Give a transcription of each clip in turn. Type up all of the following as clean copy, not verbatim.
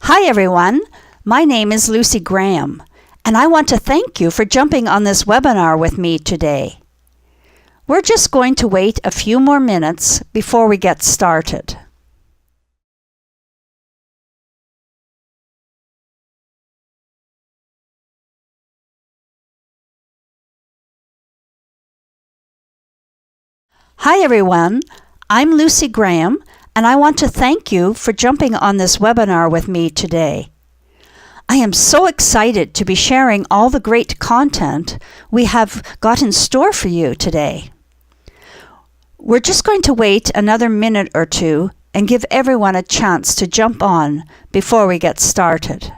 Hi everyone, my name is Lucy Graham, and I want to thank you for jumping on this webinar with me today. We're just going to wait a few more minutes before we get started. Hi everyone, I'm Lucy Graham, and I want to thank you for jumping on this webinar with me today. I am so excited to be sharing all the great content we have got in store for you today. We're just going to wait another minute or two and give everyone a chance to jump on before we get started.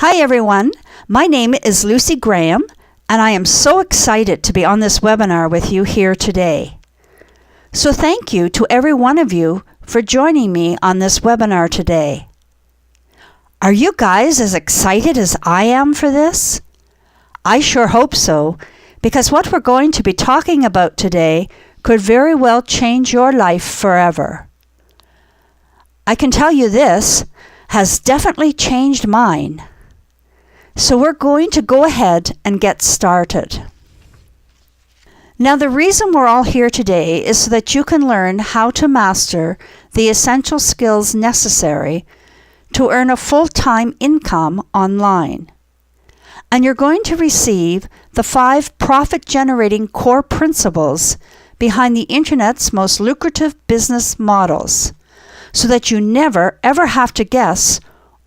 Hi everyone, my name is Lucy Graham, and I am so excited to be on this webinar with you here today. So thank you to every one of you for joining me on this webinar today. Are you guys as excited as I am for this? I sure hope so, because what we're going to be talking about today could very well change your life forever. I can tell you this has definitely changed mine. So we're going to go ahead and get started. Now, the reason we're all here today is so that you can learn how to master the essential skills necessary to earn a full-time income online. And you're going to receive the 5 profit-generating core principles behind the Internet's most lucrative business models, so that you never ever have to guess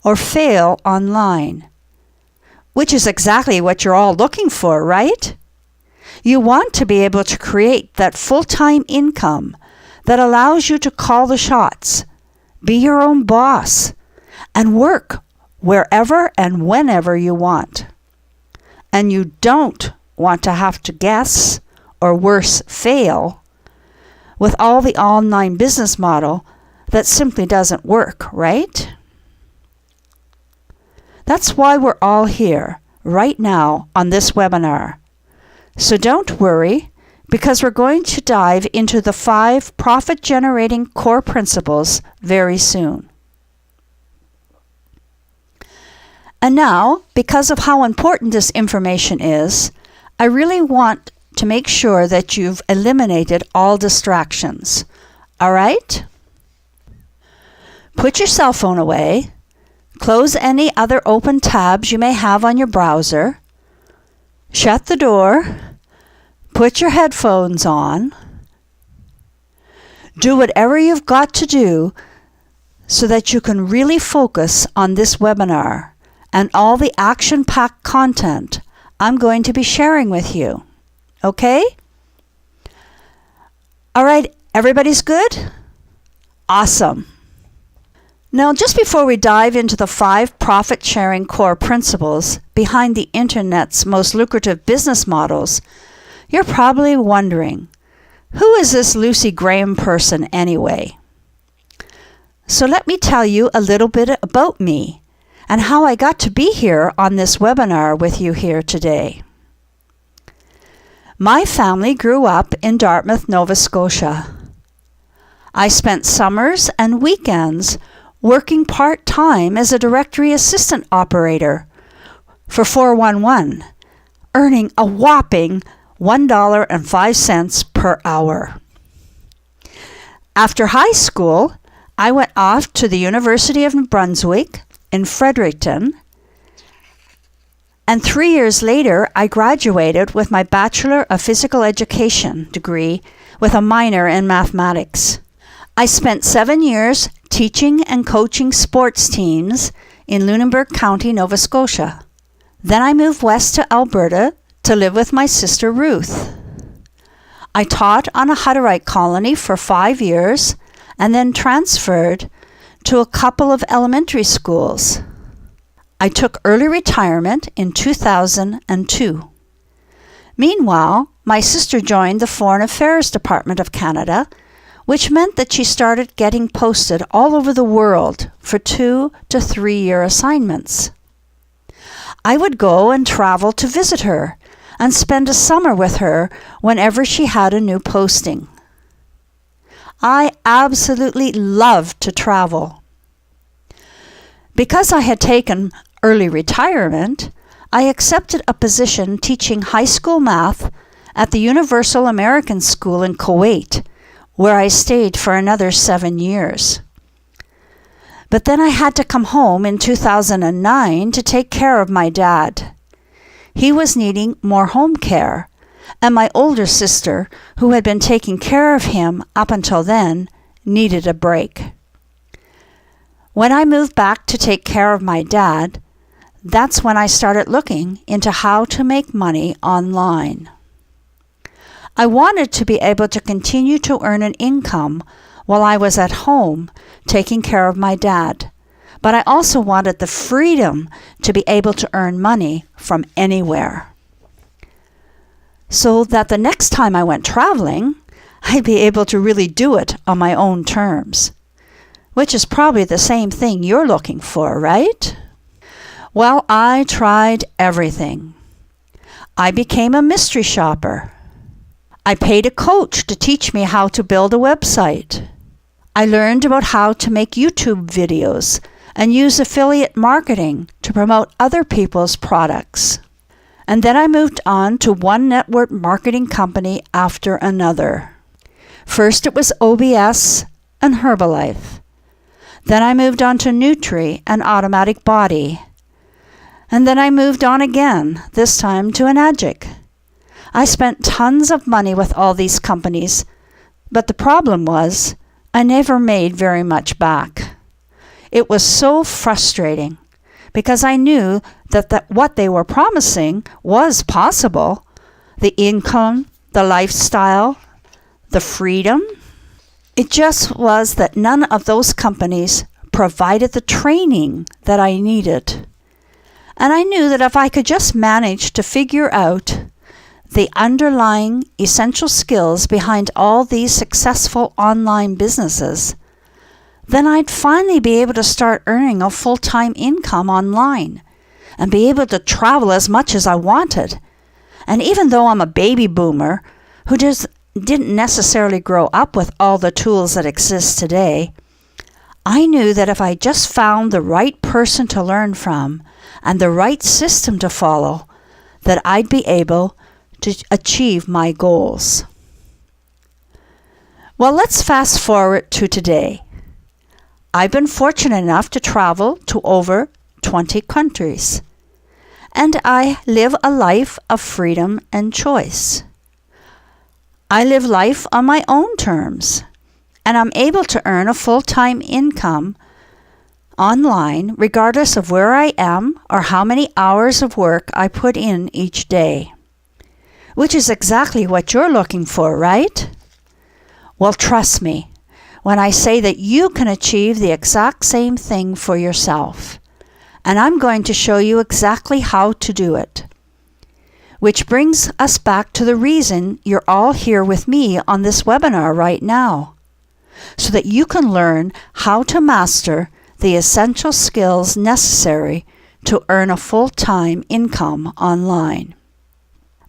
or fail online. Which is exactly what you're all looking for, right? You want to be able to create that full-time income that allows you to call the shots, be your own boss, and work wherever and whenever you want. And you don't want to have to guess, or worse, fail, with all the online business model that simply doesn't work, right? That's why we're all here right now on this webinar. So don't worry, because we're going to dive into the 5 profit-generating core principles very soon. And now, because of how important this information is, I really want to make sure that you've eliminated all distractions. All right? Put your cell phone away. Close any other open tabs you may have on your browser. Shut the door. Put your headphones on. Do whatever you've got to do so that you can really focus on this webinar and all the action-packed content I'm going to be sharing with you. Okay? All right, everybody's good? Awesome. Now, just before we dive into the 5 profit-sharing core principles behind the Internet's most lucrative business models, you're probably wondering, who is this Lucy Graham person anyway? So let me tell you a little bit about me and how I got to be here on this webinar with you here today. My family grew up in Dartmouth, Nova Scotia. I spent summers and weekends working part-time as a directory assistant operator for 411, earning a whopping $1.05 per hour. After high school, I went off to the University of New Brunswick in Fredericton, and 3 years later, I graduated with my Bachelor of Physical Education degree with a minor in mathematics. I spent 7 years teaching and coaching sports teams in Lunenburg County, Nova Scotia. Then I moved west to Alberta to live with my sister Ruth. I taught on a Hutterite colony for 5 years and then transferred to a couple of elementary schools. I took early retirement in 2002. Meanwhile, my sister joined the Foreign Affairs Department of Canada, which meant that she started getting posted all over the world for 2 to 3 year assignments. I would go and travel to visit her and spend a summer with her whenever she had a new posting. I absolutely loved to travel. Because I had taken early retirement, I accepted a position teaching high school math at the Universal American School in Kuwait, where I stayed for another 7 years. But then I had to come home in 2009 to take care of my dad. He was needing more home care, and my older sister, who had been taking care of him up until then, needed a break. When I moved back to take care of my dad, that's when I started looking into how to make money online. I wanted to be able to continue to earn an income while I was at home taking care of my dad, but I also wanted the freedom to be able to earn money from anywhere, so that the next time I went traveling, I'd be able to really do it on my own terms, which is probably the same thing you're looking for, right? Well, I tried everything. I became a mystery shopper. I paid a coach to teach me how to build a website. I learned about how to make YouTube videos and use affiliate marketing to promote other people's products. And then I moved on to one network marketing company after another. First it was OBS and Herbalife. Then I moved on to Nutri and Automatic Body. And then I moved on again, this time to Enagic. I spent tons of money with all these companies, but the problem was I never made very much back. It was so frustrating because I knew that what they were promising was possible. The income, the lifestyle, the freedom. It just was that none of those companies provided the training that I needed. And I knew that if I could just manage to figure out the underlying essential skills behind all these successful online businesses, then I'd finally be able to start earning a full-time income online and be able to travel as much as I wanted. And even though I'm a baby boomer who just didn't necessarily grow up with all the tools that exist today, I knew that if I just found the right person to learn from and the right system to follow, that I'd be able to achieve my goals. Well, let's fast forward to today. I've been fortunate enough to travel to over 20 countries, and I live a life of freedom and choice. I live life on my own terms, and I'm able to earn a full-time income online regardless of where I am or how many hours of work I put in each day. Which is exactly what you're looking for, right? Well, trust me when I say that you can achieve the exact same thing for yourself. And I'm going to show you exactly how to do it. Which brings us back to the reason you're all here with me on this webinar right now, so that you can learn how to master the essential skills necessary to earn a full-time income online.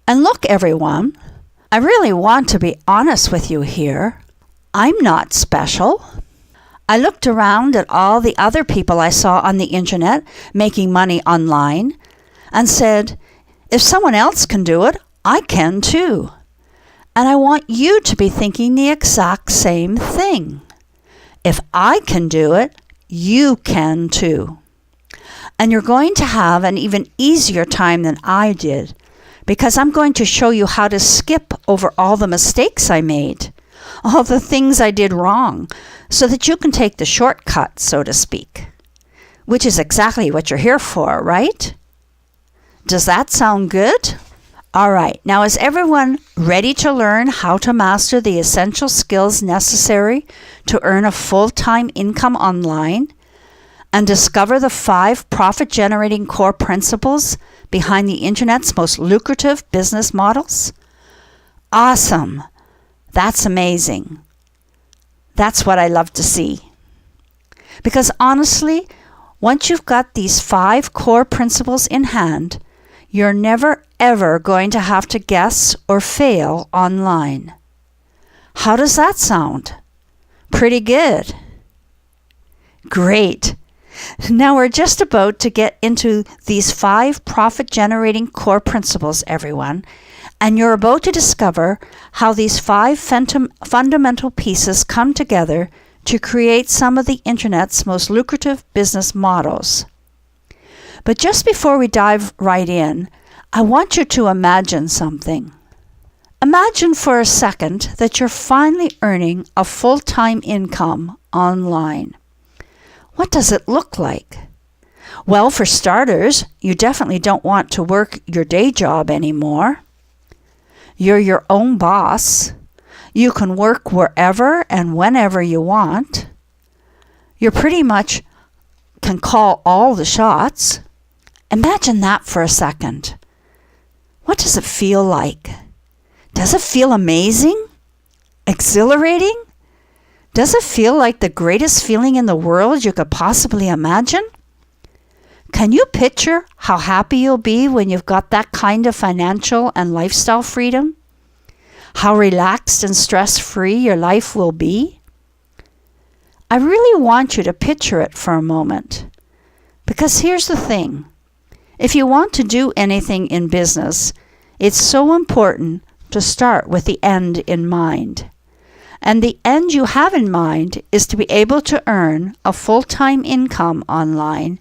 And look, everyone, I really want to be honest with you here. I'm not special. I looked around at all the other people I saw on the internet making money online and said, if someone else can do it, I can too. And I want you to be thinking the exact same thing. If I can do it, you can too. And you're going to have an even easier time than I did, because I'm going to show you how to skip over all the mistakes I made, all the things I did wrong, so that you can take the shortcut, so to speak, which is exactly what you're here for, right? Does that sound good? All right, now is everyone ready to learn how to master the essential skills necessary to earn a full-time income online and discover the 5 profit-generating core principles behind the internet's most lucrative business models? Awesome. That's amazing. That's what I love to see. Because honestly, once you've got these 5 core principles in hand, you're never ever going to have to guess or fail online. How does that sound? Pretty good. Great. Now we're just about to get into these 5 profit-generating core principles, everyone, and you're about to discover how these 5 fundamental pieces come together to create some of the Internet's most lucrative business models. But just before we dive right in, I want you to imagine something. Imagine for a second that you're finally earning a full-time income online. What does it look like? Well, for starters, you definitely don't want to work your day job anymore. You're your own boss. You can work wherever and whenever you want. You pretty much can call all the shots. Imagine that for a second. What does it feel like? Does it feel amazing? Exhilarating? Does it feel like the greatest feeling in the world you could possibly imagine? Can you picture how happy you'll be when you've got that kind of financial and lifestyle freedom? How relaxed and stress-free your life will be? I really want you to picture it for a moment. Because here's the thing. If you want to do anything in business, it's so important to start with the end in mind. And the end you have in mind is to be able to earn a full-time income online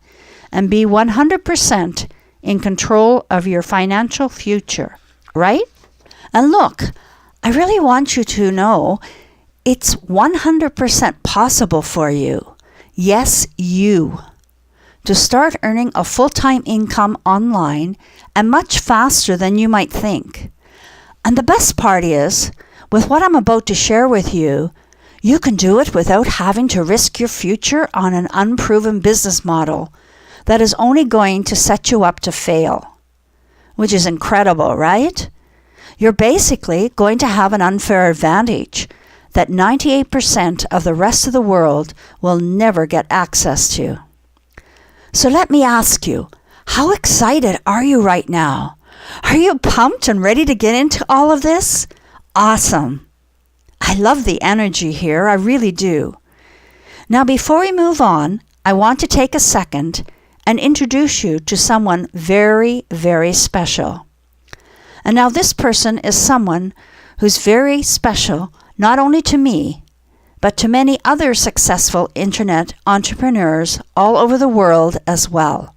and be 100% in control of your financial future, right? And look, I really want you to know it's 100% possible for you. Yes, you. To start earning a full-time income online and much faster than you might think. And the best part is, with what I'm about to share with you, you can do it without having to risk your future on an unproven business model that is only going to set you up to fail. Which is incredible, right? You're basically going to have an unfair advantage that 98% of the rest of the world will never get access to. So let me ask you, how excited are you right now? Are you pumped and ready to get into all of this? Awesome. I love the energy here, I really do. Now before we move on, I want to take a second and introduce you to someone very, very special. And now this person is someone who's very special, not only to me, but to many other successful internet entrepreneurs all over the world as well.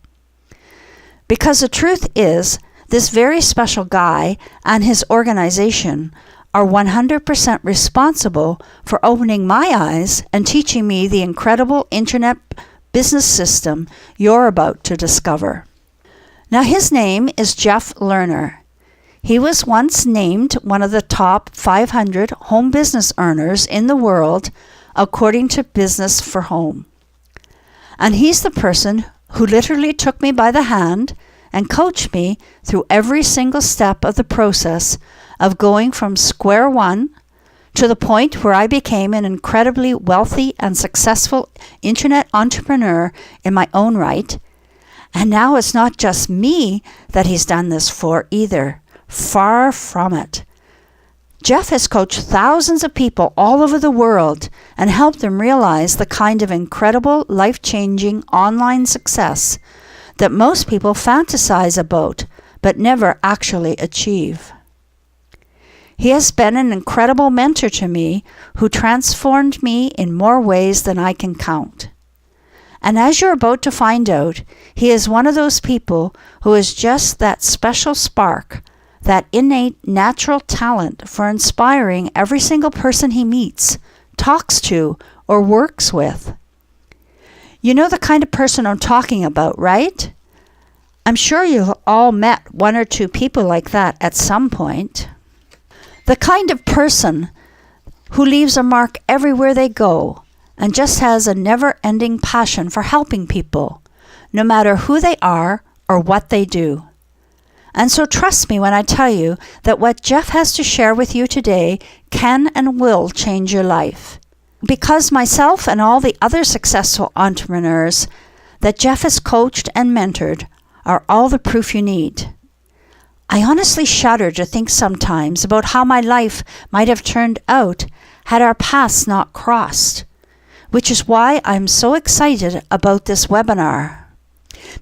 Because the truth is, this very special guy and his organization are 100% responsible for opening my eyes and teaching me the incredible internet business system you're about to discover. Now his name is Jeff Lerner. He was once named one of the top 500 home business earners in the world according to Business for Home. And he's the person who literally took me by the hand and coached me through every single step of the process of going from square one to the point where I became an incredibly wealthy and successful internet entrepreneur in my own right. And now it's not just me that he's done this for either. Far from it. Jeff has coached thousands of people all over the world and helped them realize the kind of incredible, life-changing online success that most people fantasize about but never actually achieve. He has been an incredible mentor to me who transformed me in more ways than I can count. And as you're about to find out, he is one of those people who is just that special spark, that innate natural talent for inspiring every single person he meets, talks to, or works with. You know the kind of person I'm talking about, right? I'm sure you've all met one or two people like that at some point. The kind of person who leaves a mark everywhere they go and just has a never-ending passion for helping people, no matter who they are or what they do. And so trust me when I tell you that what Jeff has to share with you today can and will change your life. Because myself and all the other successful entrepreneurs that Jeff has coached and mentored are all the proof you need. I honestly shudder to think sometimes about how my life might have turned out had our paths not crossed, which is why I'm so excited about this webinar.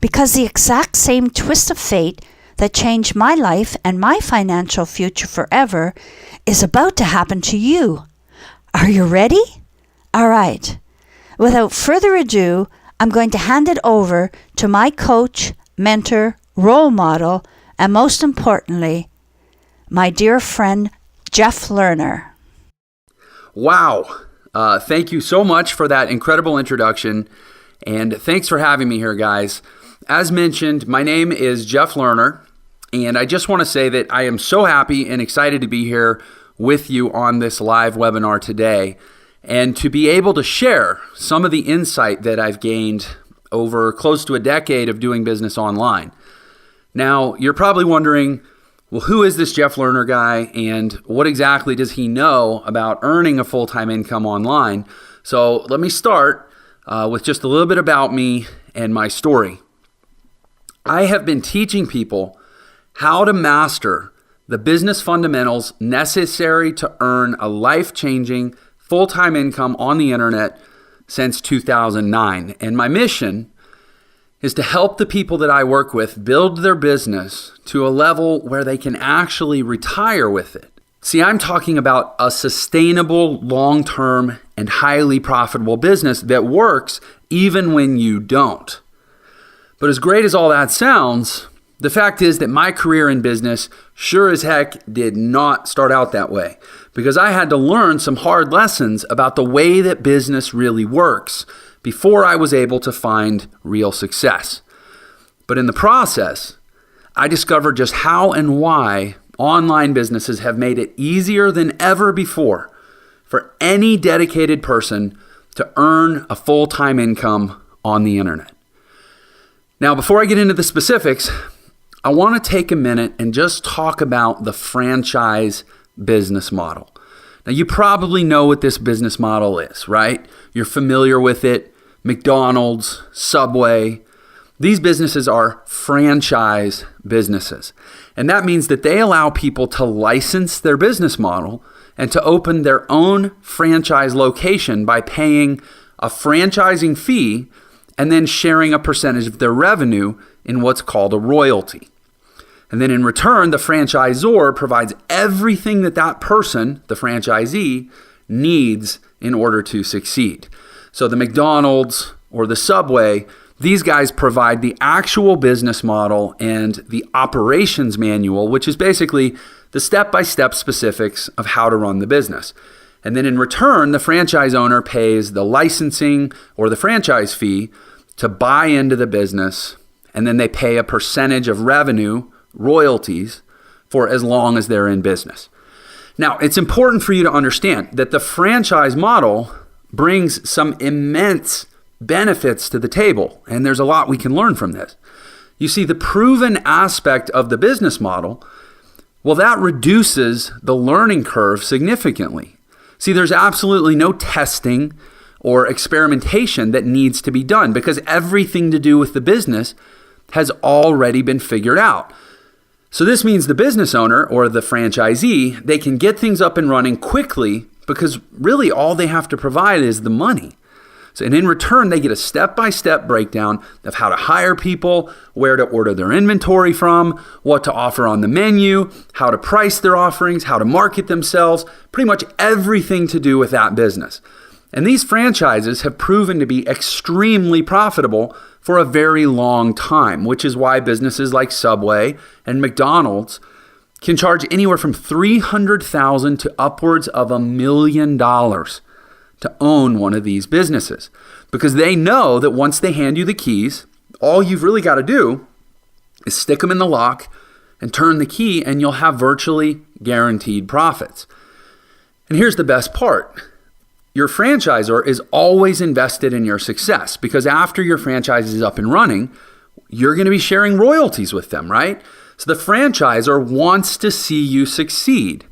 Because the exact same twist of fate that changed my life and my financial future forever is about to happen to you. Are you ready? All right. Without further ado, I'm going to hand it over to my coach, mentor, role model, and most importantly, my dear friend, Jeff Lerner. Wow. Thank you so much for that incredible introduction, and thanks for having me here, guys. As mentioned, my name is Jeff Lerner, and I just want to say that I am so happy and excited to be here with you on this live webinar today and to be able to share some of the insight that I've gained over close to a decade of doing business online. Now, you're probably wondering, well, who is this Jeff Lerner guy and what exactly does he know about earning a full-time income online? So let me start with just a little bit about me and my story. I have been teaching people how to master the business fundamentals necessary to earn a life-changing full-time income on the internet since 2009. And my mission is to help the people that I work with build their business to a level where they can actually retire with it. See, I'm talking about a sustainable, long-term, and highly profitable business that works even when you don't. But as great as all that sounds, the fact is that my career in business sure as heck did not start out that way, because I had to learn some hard lessons about the way that business really works before I was able to find real success. But in the process, I discovered just how and why online businesses have made it easier than ever before for any dedicated person to earn a full-time income on the internet. Now, before I get into the specifics, I want to take a minute and just talk about the franchise business model. Now, you probably know what this business model is, right? You're familiar with it. McDonald's, Subway. These businesses are franchise businesses. And that means that they allow people to license their business model and to open their own franchise location by paying a franchising fee and then sharing a percentage of their revenue in what's called a royalty. And then in return, the franchisor provides everything that that person, the franchisee, needs in order to succeed. So the McDonald's or the Subway, these guys provide the actual business model and the operations manual, which is basically the step-by-step specifics of how to run the business. And then in return, the franchise owner pays the licensing or the franchise fee to buy into the business, and then they pay a percentage of revenue, royalties, for as long as they're in business. Now, it's important for you to understand that the franchise model brings some immense benefits to the table, and there's a lot we can learn from this. You see, the proven aspect of the business model, well, that reduces the learning curve significantly. See, there's absolutely no testing or experimentation that needs to be done because everything to do with the business has already been figured out. So this means the business owner or the franchisee, they can get things up and running quickly because really all they have to provide is the money. So, and in return, they get a step-by-step breakdown of how to hire people, where to order their inventory from, what to offer on the menu, how to price their offerings, how to market themselves, pretty much everything to do with that business. And these franchises have proven to be extremely profitable for a very long time, which is why businesses like Subway and McDonald's can charge anywhere from $300,000 to upwards of $1 million to own one of these businesses, because they know that once they hand you the keys, all you've really got to do is stick them in the lock and turn the key, and you'll have virtually guaranteed profits. And here's the best part. Your franchisor is always invested in your success, because after your franchise is up and running, you're going to be sharing royalties with them, right? So the franchisor wants to see you succeed,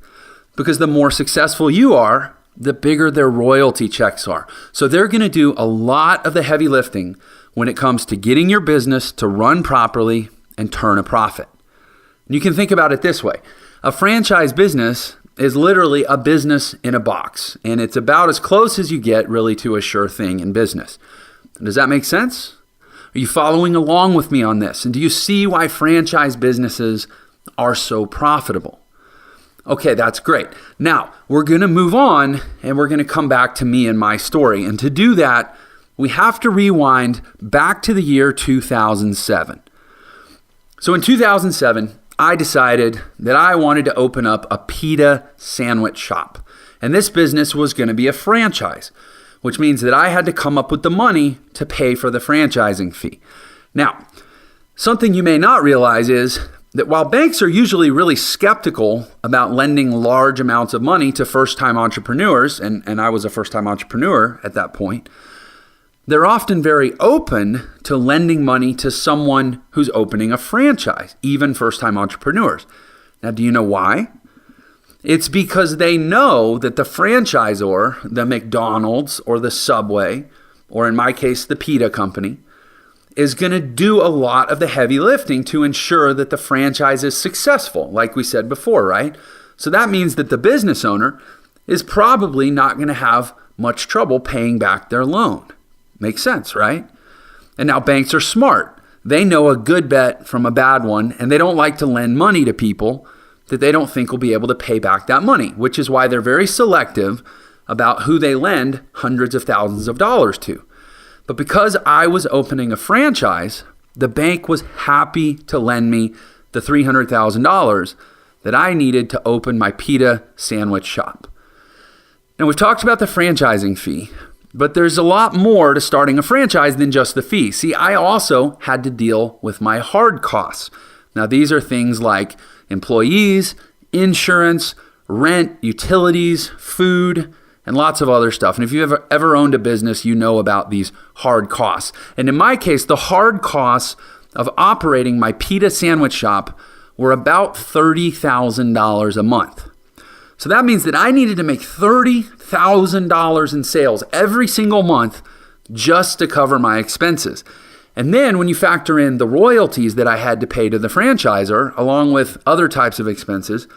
because the more successful you are, the bigger their royalty checks are. So they're going to do a lot of the heavy lifting when it comes to getting your business to run properly and turn a profit. You can think about it this way. A franchise business is literally a business in a box, and it's about as close as you get really to a sure thing in business. Does that make sense? Are you following along with me on this? And do you see why franchise businesses are so profitable? Okay, that's great. Now, we're going to move on and we're going to come back to me and my story. And to do that, we have to rewind back to the year 2007. So in 2007, I decided that I wanted to open up a pita sandwich shop. And this business was going to be a franchise, which means that I had to come up with the money to pay for the franchising fee. Now, something you may not realize is that while banks are usually really skeptical about lending large amounts of money to first-time entrepreneurs, and I was a first-time entrepreneur at that point, they're often very open to lending money to someone who's opening a franchise, even first-time entrepreneurs. Now, do you know why? It's because they know that the franchisor, the McDonald's or the Subway, or in my case, the pita company, is going to do a lot of the heavy lifting to ensure that the franchise is successful, like we said before, right? So that means that the business owner is probably not going to have much trouble paying back their loan. Makes sense, right? And now banks are smart. They know a good bet from a bad one, and they don't like to lend money to people that they don't think will be able to pay back that money, which is why they're very selective about who they lend hundreds of thousands of dollars to. But because I was opening a franchise, the bank was happy to lend me the $300,000 that I needed to open my pita sandwich shop. Now, we've talked about the franchising fee, but there's a lot more to starting a franchise than just the fee. See, I also had to deal with my hard costs. Now, these are things like employees, insurance, rent, utilities, food, and lots of other stuff. And if you've ever owned a business, you know about these hard costs. And in my case, the hard costs of operating my pita sandwich shop were about $30,000 a month. So that means that I needed to make $30,000 in sales every single month just to cover my expenses. And then when you factor in the royalties that I had to pay to the franchisor, along with other types of expenses,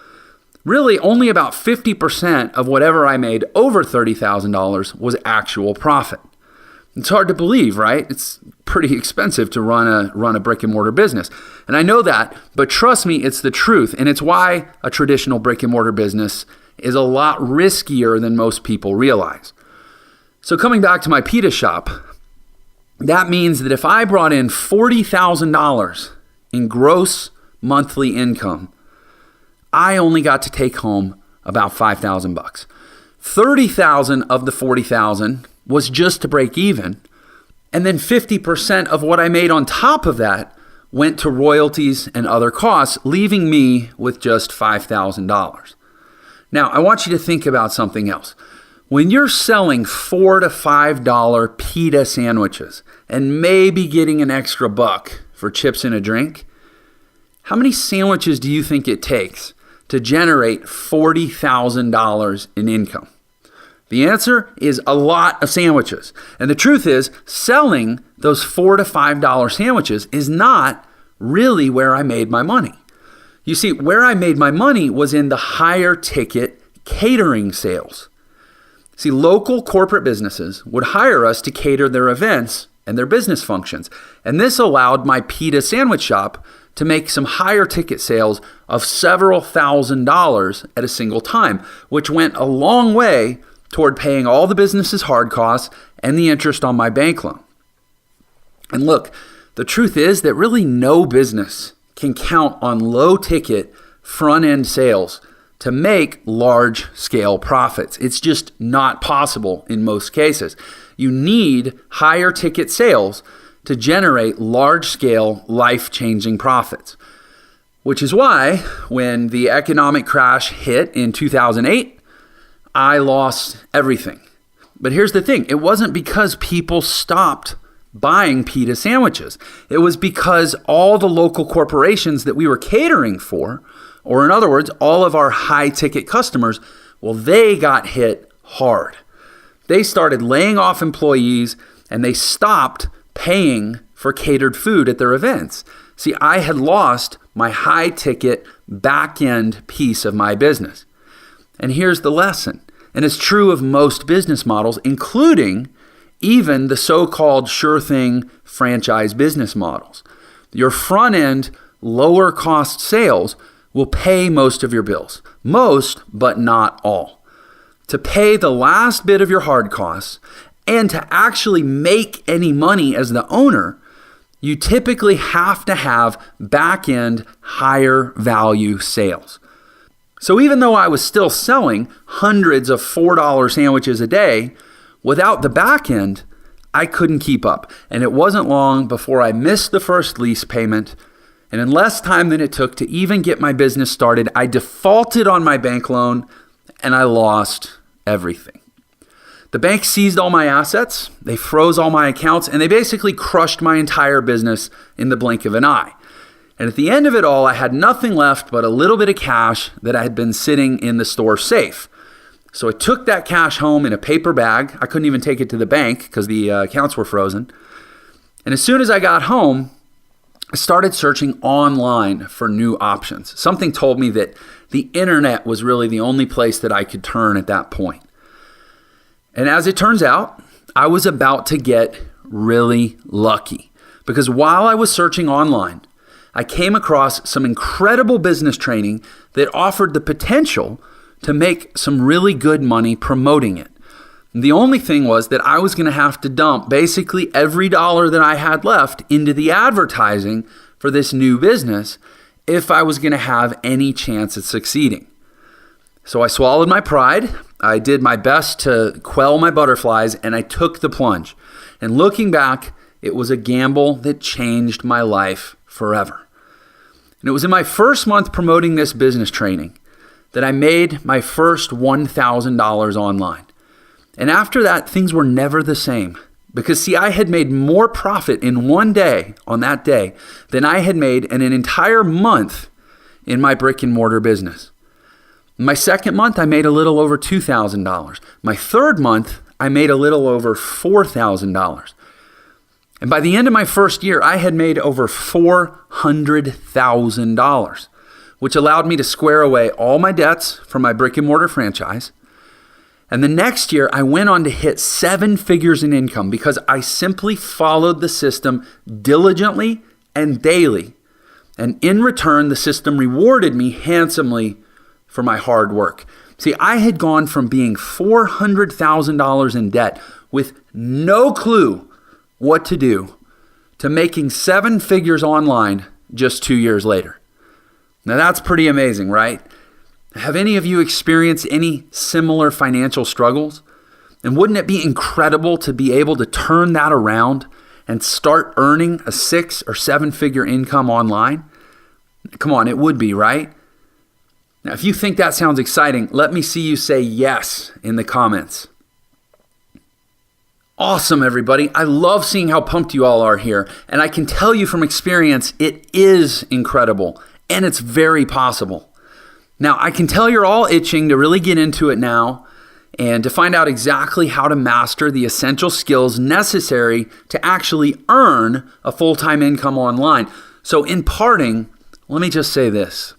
really only about 50% of whatever I made over $30,000 was actual profit. It's hard to believe, right? It's pretty expensive to run a brick and mortar business. And I know that, but trust me, it's the truth. And it's why a traditional brick and mortar business is a lot riskier than most people realize. So coming back to my pita shop, that means that if I brought in $40,000 in gross monthly income, I only got to take home about $5,000. 30,000 of the 40,000 was just to break even. And then 50% of what I made on top of that went to royalties and other costs, leaving me with just $5,000. Now, I want you to think about something else. When you're selling $4 to $5 pita sandwiches and maybe getting an extra buck for chips and a drink, how many sandwiches do you think it takes to generate $40,000 in income? The answer is a lot of sandwiches. And the truth is, selling those $4 to $5 sandwiches is not really where I made my money. You see, where I made my money was in the higher ticket catering sales. See, local corporate businesses would hire us to cater their events and their business functions. And this allowed my pita sandwich shop to make some higher ticket sales of several $1,000s at a single time, which went a long way toward paying all the business's hard costs and the interest on my bank loan. And look, the truth is that really no business can count on low ticket front end sales to make large scale profits. It's just not possible in most cases. You need higher ticket sales to generate large scale life changing profits, which is why when the economic crash hit in 2008, I lost everything. But here's the thing. It wasn't because people stopped buying pita sandwiches. It was because all the local corporations that we were catering for, or in other words, all of our high ticket customers, well, they got hit hard. They started laying off employees and they stopped paying for catered food at their events. See, I had lost my high ticket back end piece of my business. And here's the lesson. And it's true of most business models, including even the so-called sure thing franchise business models. Your front end, lower cost sales will pay most of your bills. Most, but not all. To pay the last bit of your hard costs and to actually make any money as the owner, you typically have to have back-end higher value sales. So even though I was still selling hundreds of $4 sandwiches a day, without the back end, I couldn't keep up. And it wasn't long before I missed the first lease payment. And in less time than it took to even get my business started, I defaulted on my bank loan and I lost everything. The bank seized all my assets, they froze all my accounts, and they basically crushed my entire business in the blink of an eye. And at the end of it all, I had nothing left but a little bit of cash that I had been sitting in the store safe. So I took that cash home in a paper bag. I couldn't even take it to the bank because the accounts were frozen. And as soon as I got home, I started searching online for new options. Something told me that the internet was really the only place that I could turn at that point. And as it turns out, I was about to get really lucky because while I was searching online, I came across some incredible business training that offered the potential to make some really good money promoting it. And the only thing was that I was going to have to dump basically every dollar that I had left into the advertising for this new business if I was going to have any chance at succeeding. So I swallowed my pride. I did my best to quell my butterflies and I took the plunge. And looking back, it was a gamble that changed my life forever. And it was in my first month promoting this business training that I made my first $1,000 online. And after that, things were never the same. Because see, I had made more profit in one day, on that day, than I had made in an entire month in my brick and mortar business. My second month, I made a little over $2,000. My third month, I made a little over $4,000. And by the end of my first year, I had made over $400,000, which allowed me to square away all my debts from my brick and mortar franchise. And the next year, I went on to hit 7 figures in income because I simply followed the system diligently and daily. And in return, the system rewarded me handsomely for my hard work. See, I had gone from being $400,000 in debt with no clue what to do to making 7 figures online just 2 years later. Now that's pretty amazing, right? Have any of you experienced any similar financial struggles? And wouldn't it be incredible to be able to turn that around and start earning a 6 or 7 figure income online? Come on, it would be, right? Now, if you think that sounds exciting, let me see you say yes in the comments. Awesome, everybody. I love seeing how pumped you all are here. And I can tell you from experience, it is incredible and it's very possible. Now, I can tell you're all itching to really get into it now and to find out exactly how to master the essential skills necessary to actually earn a full-time income online. So in parting, let me just say this.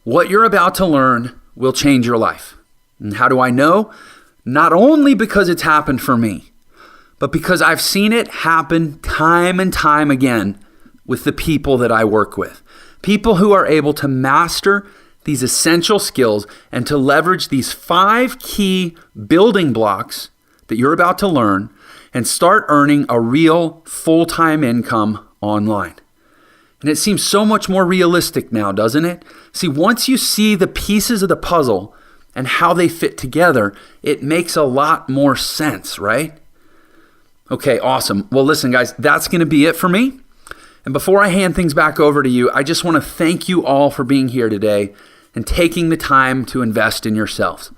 What you're about to learn will change your life. And how do I know? Not only because it's happened for me, but because I've seen it happen time and time again with the people that I work with. People who are able to master these essential skills and to leverage these 5 key building blocks that you're about to learn and start earning a real full-time income online. And it seems so much more realistic now, doesn't it? See, once you see the pieces of the puzzle and how they fit together, it makes a lot more sense, right? Okay, awesome. Well, listen, guys, that's going to be it for me. And before I hand things back over to you, I just want to thank you all for being here today and taking the time to invest in yourselves.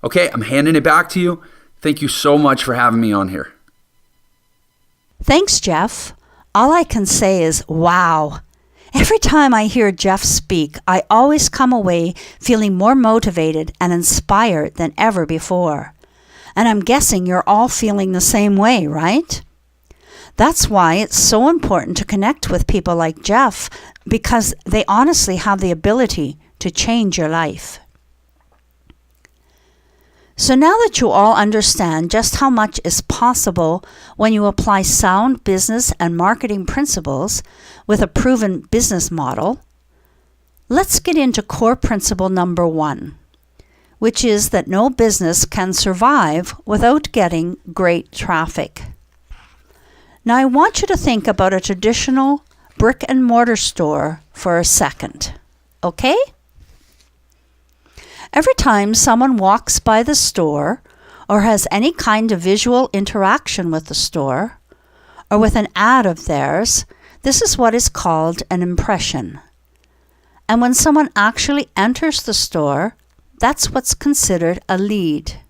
Okay, I'm handing it back to you. Thank you so much for having me on here. Thanks, Jeff. All I can say is, wow. Every time I hear Jeff speak, I always come away feeling more motivated and inspired than ever before. And I'm guessing you're all feeling the same way, right? That's why it's so important to connect with people like Jeff, because they honestly have the ability to change your life. So now that you all understand just how much is possible when you apply sound business and marketing principles with a proven business model, let's get into core principle number 1, which is that no business can survive without getting great traffic. Now I want you to think about a traditional brick and mortar store for a second, okay? Every time someone walks by the store or has any kind of visual interaction with the store or with an ad of theirs, this is what is called an impression. And when someone actually enters the store, that's what's considered a lead.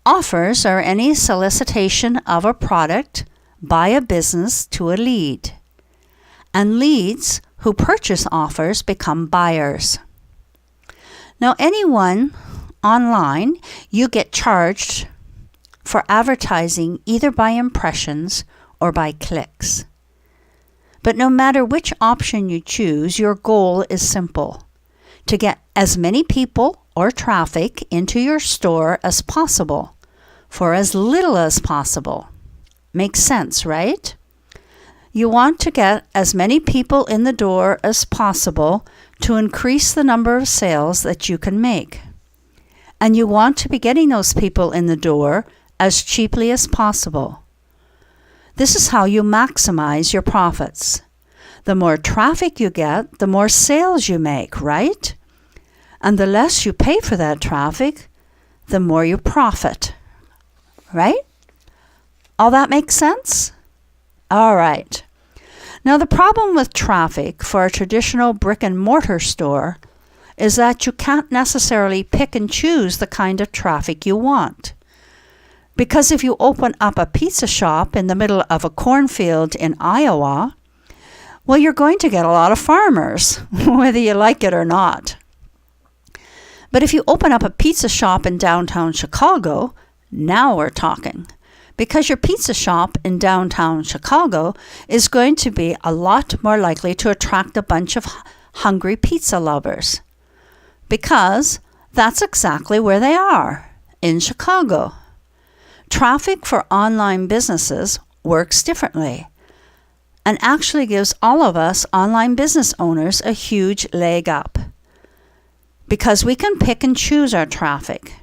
Offers are any solicitation of a product by a business to a lead. And leads who purchase offers become buyers. Now, anyone online, you get charged for advertising either by impressions or by clicks. But no matter which option you choose, your goal is simple: to get as many people or traffic into your store as possible for as little as possible. Makes sense, right? You want to get as many people in the door as possible to increase the number of sales that you can make. And you want to be getting those people in the door as cheaply as possible. This is how you maximize your profits. The more traffic you get, the more sales you make, right? And the less you pay for that traffic, the more you profit, right? All that makes sense? All right. Now, the problem with traffic for a traditional brick and mortar store is that you can't necessarily pick and choose the kind of traffic you want. Because if you open up a pizza shop in the middle of a cornfield in Iowa, well, you're going to get a lot of farmers, whether you like it or not. But if you open up a pizza shop in downtown Chicago, now we're talking. Because your pizza shop in downtown Chicago is going to be a lot more likely to attract a bunch of hungry pizza lovers. Because that's exactly where they are, in Chicago. Traffic for online businesses works differently and actually gives all of us online business owners a huge leg up. Because we can pick and choose our traffic.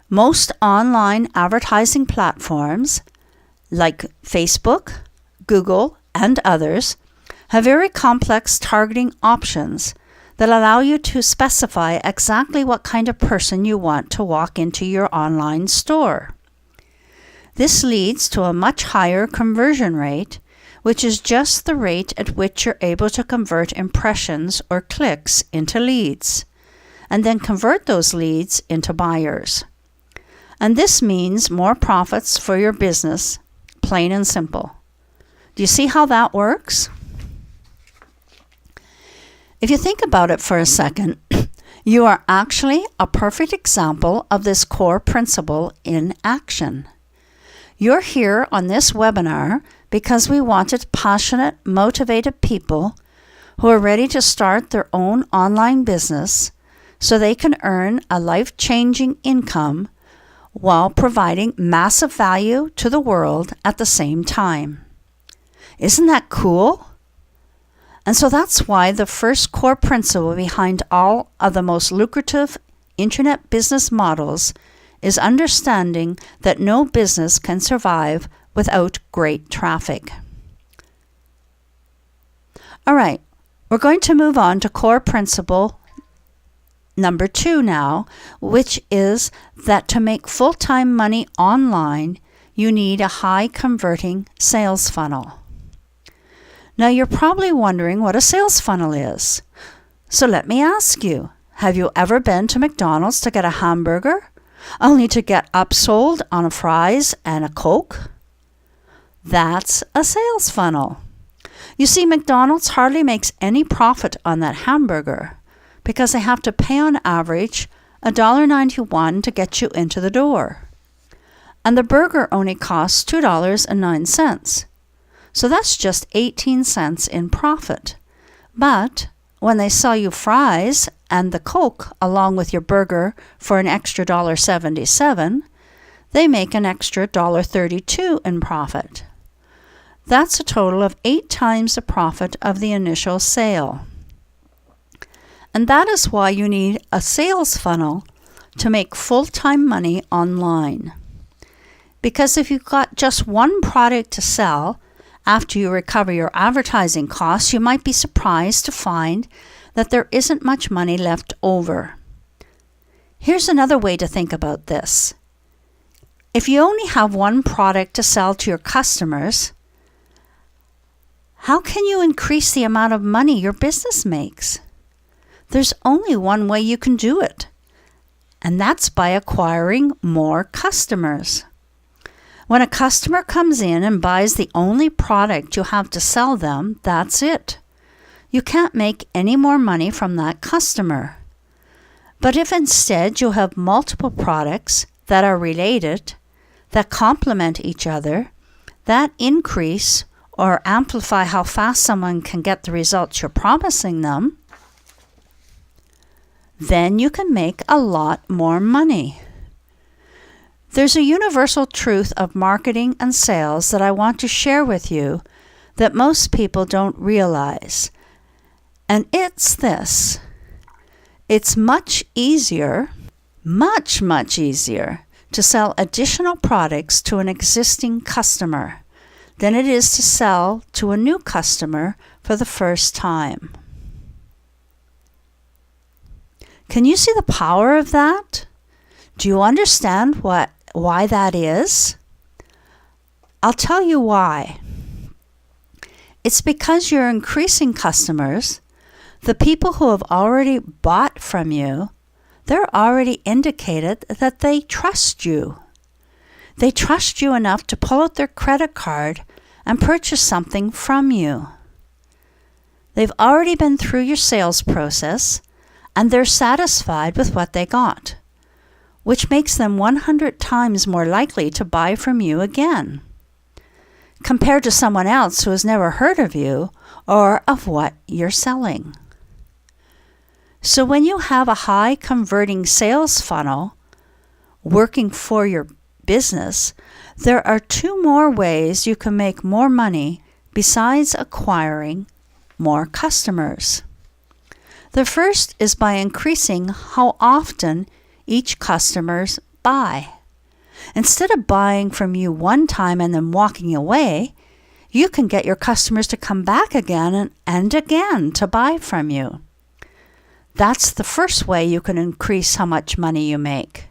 Most online advertising platforms, like Facebook, Google, and others, have very complex targeting options that allow you to specify exactly what kind of person you want to walk into your online store. This leads to a much higher conversion rate, which is just the rate at which you're able to convert impressions or clicks into leads, and then convert those leads into buyers. And this means more profits for your business, plain and simple. Do you see how that works? If you think about it for a second, you are actually a perfect example of this core principle in action. You're here on this webinar because we wanted passionate, motivated people who are ready to start their own online business so they can earn a life-changing income while providing massive value to the world at the same time. Isn't that cool? And so that's why the first core principle behind all of the most lucrative internet business models is understanding that no business can survive without great traffic. All right, we're going to move on to core principle number 2 now, which is that to make full-time money online, you need a high converting sales funnel. Now you're probably wondering what a sales funnel is. So let me ask you, have you ever been to McDonald's to get a hamburger, only to get upsold on a fries and a Coke? That's a sales funnel. You see, McDonald's hardly makes any profit on that hamburger, because they have to pay on average $1.91 to get you into the door. and the burger only costs $2.09. So that's just 18 cents in profit. But when they sell you fries and the Coke along with your burger for an extra $1.77, they make an extra $1.32 in profit. That's a total of 8 times the profit of the initial sale. And that is why you need a sales funnel to make full-time money online. Because if you've got just one product to sell, after you recover your advertising costs, you might be surprised to find that there isn't much money left over. Here's another way to think about this. If you only have one product to sell to your customers, how can you increase the amount of money your business makes? There's only one way you can do it, and that's by acquiring more customers. When a customer comes in and buys the only product you have to sell them, that's it. You can't make any more money from that customer. But if instead you have multiple products that are related, that complement each other, that increase or amplify how fast someone can get the results you're promising them, then you can make a lot more money. There's a universal truth of marketing and sales that I want to share with you that most people don't realize. And it's this. It's much easier, much easier to sell additional products to an existing customer than it is to sell to a new customer for the first time. Can you see the power of that? Do you understand why that is? I'll tell you why. It's because you're increasing customers. The people who have already bought from you, they're already indicated that they trust you. They trust you enough to pull out their credit card and purchase something from you. They've already been through your sales process, and they're satisfied with what they got, which makes them 100 times more likely to buy from you again, compared to someone else who has never heard of you or of what you're selling. So when you have a high converting sales funnel working for your business, there are 2 more ways you can make more money besides acquiring more customers. The first is by increasing how often each customer's buy. Instead of buying from you one time and then walking away, you can get your customers to come back again and again to buy from you. That's the first way you can increase how much money you make.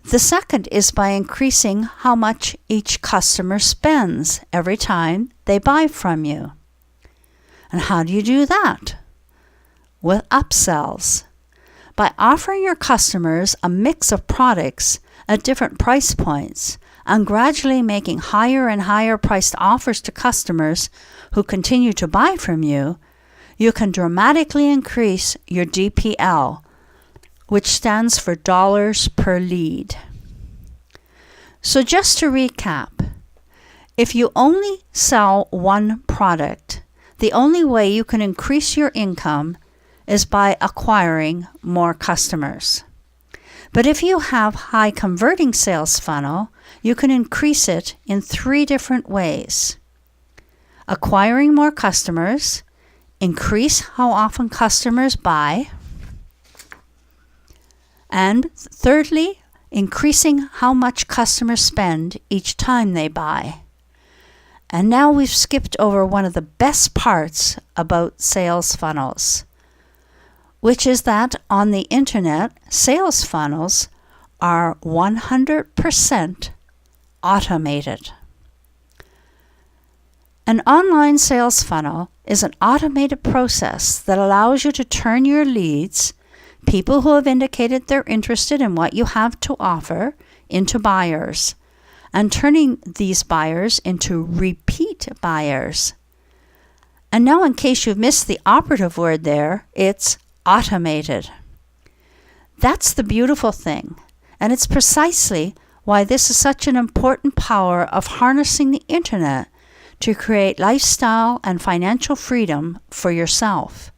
The second is by increasing how much each customer spends every time they buy from you. And how do you do that? With upsells. By offering your customers a mix of products at different price points and gradually making higher and higher priced offers to customers who continue to buy from you, you can dramatically increase your DPL, which stands for dollars per lead. So just to recap, if you only sell one product, the only way you can increase your income is by acquiring more customers. But if you have high converting sales funnel, you can increase it in 3 different ways. Acquiring more customers, increase how often customers buy, and thirdly, increasing how much customers spend each time they buy. And now we've skipped over one of the best parts about sales funnels, which is that on the internet, sales funnels are 100% automated. An online sales funnel is an automated process that allows you to turn your leads, people who have indicated they're interested in what you have to offer, into buyers, and turning these buyers into repeat buyers. And now, in case you've missed the operative word there, it's automated. That's the beautiful thing, and it's precisely why this is such an important power of harnessing the internet to create lifestyle and financial freedom for yourself.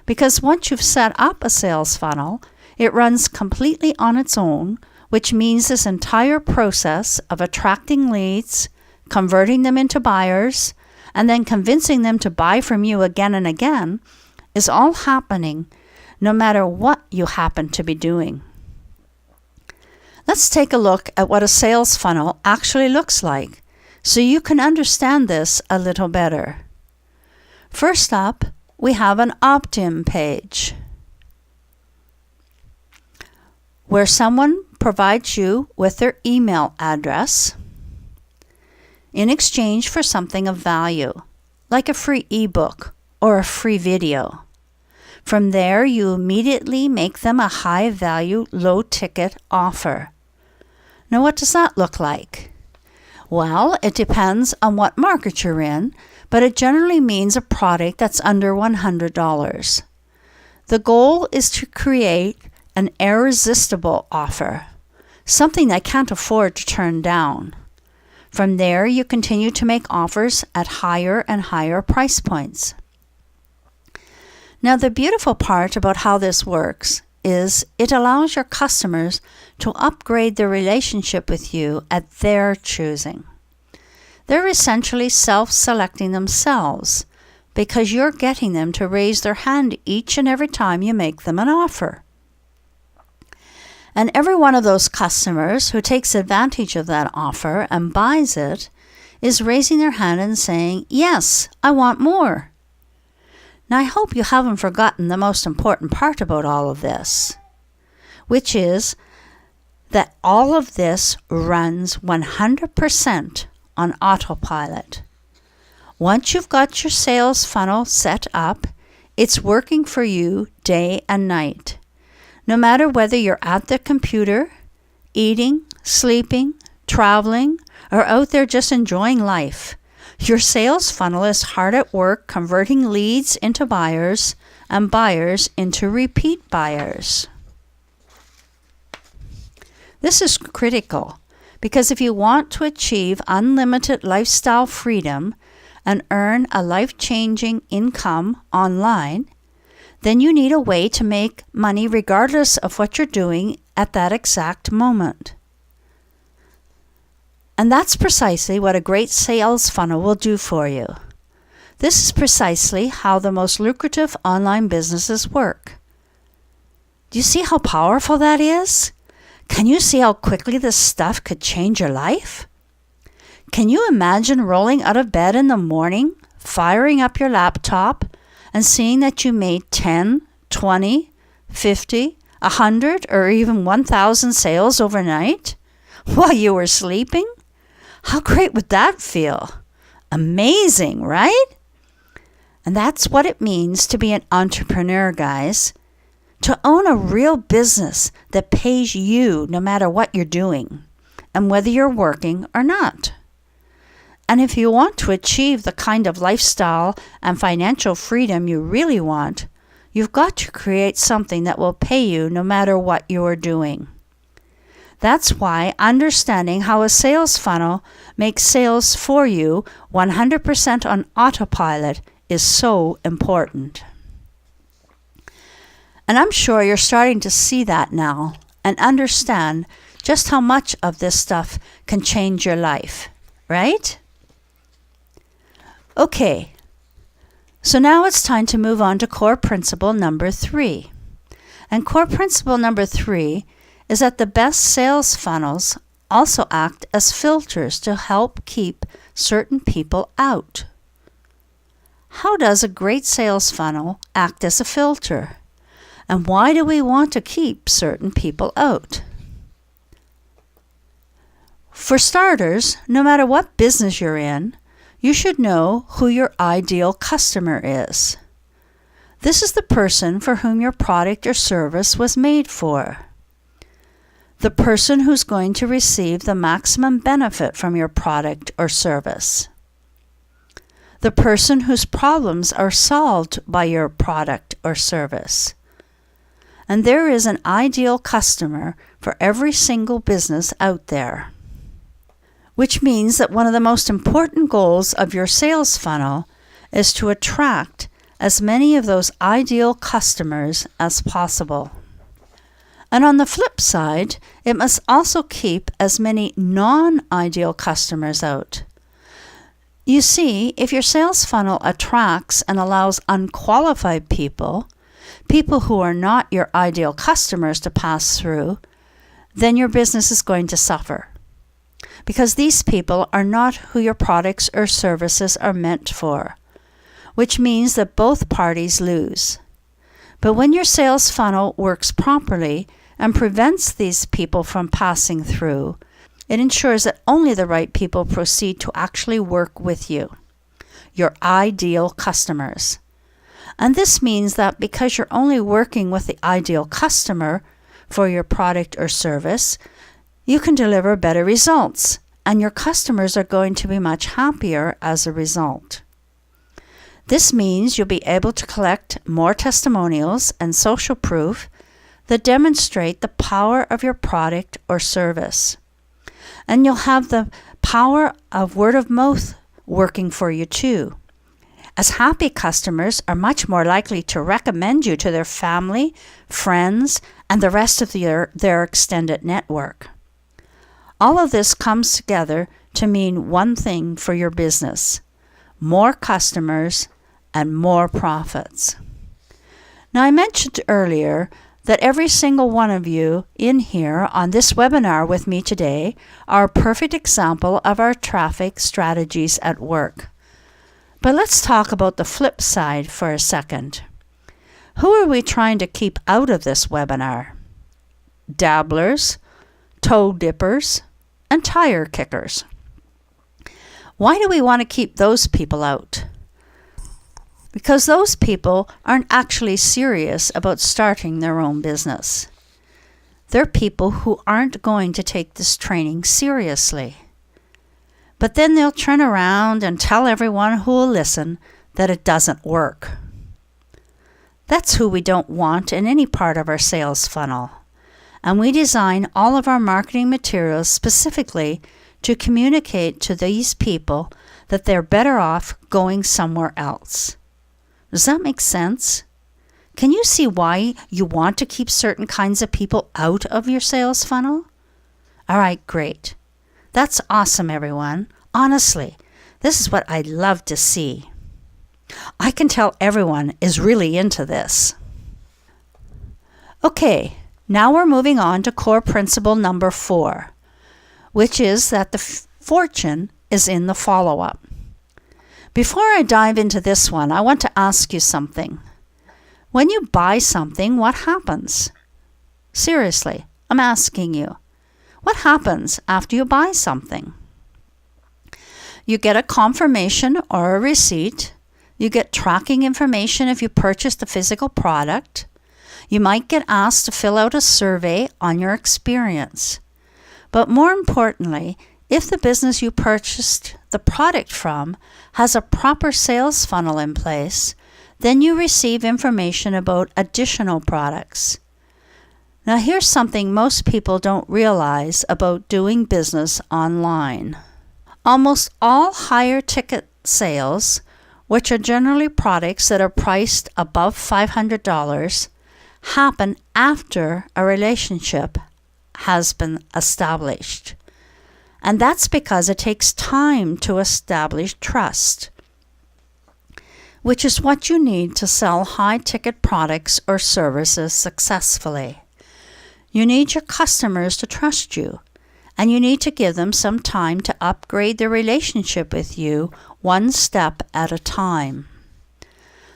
Because once you've set up a sales funnel, it runs completely on its own, which means this entire process of attracting leads, converting them into buyers, and then convincing them to buy from you again and again is all happening no matter what you happen to be doing. Let's take a look at what a sales funnel actually looks like so you can understand this a little better. First up, we have an opt-in page where someone provides you with their email address in exchange for something of value, like a free ebook or a free video. From there, you immediately make them a high-value, low-ticket offer. Now, what does that look like? Well, it depends on what market you're in, but it generally means a product that's under $100. The goal is to create an irresistible offer, something they can't afford to turn down. From there, you continue to make offers at higher and higher price points. Now, the beautiful part about how this works is it allows your customers to upgrade their relationship with you at their choosing. They're essentially self-selecting themselves because you're getting them to raise their hand each and every time you make them an offer. And every one of those customers who takes advantage of that offer and buys it is raising their hand and saying, "Yes, I want more." Now, I hope you haven't forgotten the most important part about all of this, which is that all of this runs 100% on autopilot. Once you've got your sales funnel set up, it's working for you day and night. No matter whether you're at the computer, eating, sleeping, traveling, or out there just enjoying life, your sales funnel is hard at work converting leads into buyers and buyers into repeat buyers. This is critical because if you want to achieve unlimited lifestyle freedom and earn a life-changing income online, then you need a way to make money regardless of what you're doing at that exact moment. And that's precisely what a great sales funnel will do for you. This is precisely how the most lucrative online businesses work. Do you see how powerful that is? Can you see how quickly this stuff could change your life? Can you imagine rolling out of bed in the morning, firing up your laptop, and seeing that you made 10, 20, 50, 100, or even 1,000 sales overnight while you were sleeping? How great would that feel? Amazing, right? And that's what it means to be an entrepreneur, guys. To own a real business that pays you no matter what you're doing, and whether you're working or not. And if you want to achieve the kind of lifestyle and financial freedom you really want, you've got to create something that will pay you no matter what you are doing. That's why understanding how a sales funnel makes sales for you 100% on autopilot is so important. And I'm sure you're starting to see that now and understand just how much of this stuff can change your life, right? Okay, so now it's time to move on to core principle number 3. And core principle number 3 is that the best sales funnels also act as filters to help keep certain people out. How does a great sales funnel act as a filter? And why do we want to keep certain people out? For starters, no matter what business you're in, you should know who your ideal customer is. This is the person for whom your product or service was made for. The person who's going to receive the maximum benefit from your product or service. The person whose problems are solved by your product or service. And there is an ideal customer for every single business out there. Which means that one of the most important goals of your sales funnel is to attract as many of those ideal customers as possible. And on the flip side, it must also keep as many non-ideal customers out. You see, if your sales funnel attracts and allows unqualified people who are not your ideal customers to pass through, then your business is going to suffer. Because these people are not who your products or services are meant for, which means that both parties lose. But when your sales funnel works properly and prevents these people from passing through, it ensures that only the right people proceed to actually work with you, your ideal customers. And this means that because you're only working with the ideal customer for your product or service, you can deliver better results, and your customers are going to be much happier as a result. This means you'll be able to collect more testimonials and social proof that demonstrate the power of your product or service. And you'll have the power of word of mouth working for you too, as happy customers are much more likely to recommend you to their family, friends, and the rest of their extended network. All of this comes together to mean one thing for your business: more customers and more profits. Now, I mentioned earlier that every single one of you in here on this webinar with me today are a perfect example of our traffic strategies at work. But let's talk about the flip side for a second. Who are we trying to keep out of this webinar? Dabblers, toe dippers, and tire kickers. Why do we want to keep those people out? Because those people aren't actually serious about starting their own business. They're people who aren't going to take this training seriously. But then they'll turn around and tell everyone who will listen that it doesn't work. That's who we don't want in any part of our sales funnel. And we design all of our marketing materials specifically to communicate to these people that they're better off going somewhere else. Does that make sense? Can you see why you want to keep certain kinds of people out of your sales funnel? All right, great. That's awesome, everyone. Honestly, this is what I'd love to see. I can tell everyone is really into this. Okay, now we're moving on to core principle number 4, which is that the fortune is in the follow-up. Before I dive into this one, I want to ask you something. When you buy something, what happens? Seriously, I'm asking you. What happens after you buy something? You get a confirmation or a receipt. You get tracking information if you purchased a physical product. You might get asked to fill out a survey on your experience. But more importantly, if the business you purchased the product from has a proper sales funnel in place, then you receive information about additional products. Now, here's something most people don't realize about doing business online. Almost all higher ticket sales, which are generally products that are priced above $500, happen after a relationship has been established. And that's because it takes time to establish trust, which is what you need to sell high-ticket products or services successfully. You need your customers to trust you, and you need to give them some time to upgrade their relationship with you one step at a time.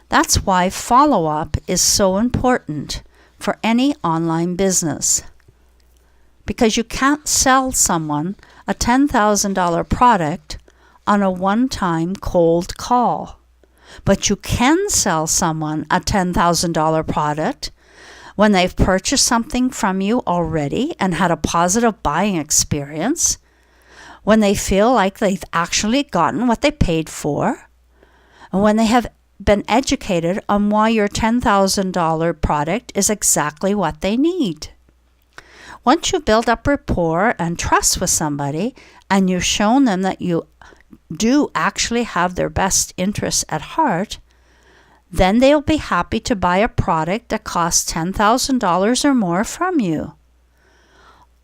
That's why follow-up is so important for any online business. Because you can't sell someone a $10,000 product on a one-time cold call. But you can sell someone a $10,000 product when they've purchased something from you already and had a positive buying experience, when they feel like they've actually gotten what they paid for, and when they have been educated on why your $10,000 product is exactly what they need. Once you build up rapport and trust with somebody, and you've shown them that you do actually have their best interests at heart, then they'll be happy to buy a product that costs $10,000 or more from you.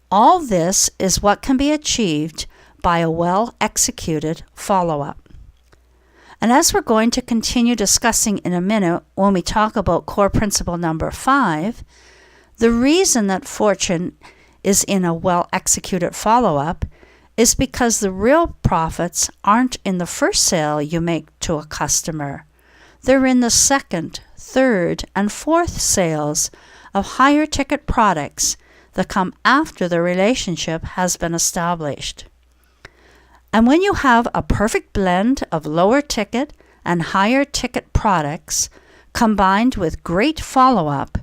All this is what can be achieved by a well-executed follow-up. And as we're going to continue discussing in a minute when we talk about core principle number 5, the reason that fortune is in a well-executed follow-up is because the real profits aren't in the first sale you make to a customer. They're in the second, third, and fourth sales of higher ticket products that come after the relationship has been established. And when you have a perfect blend of lower ticket and higher ticket products combined with great follow-up,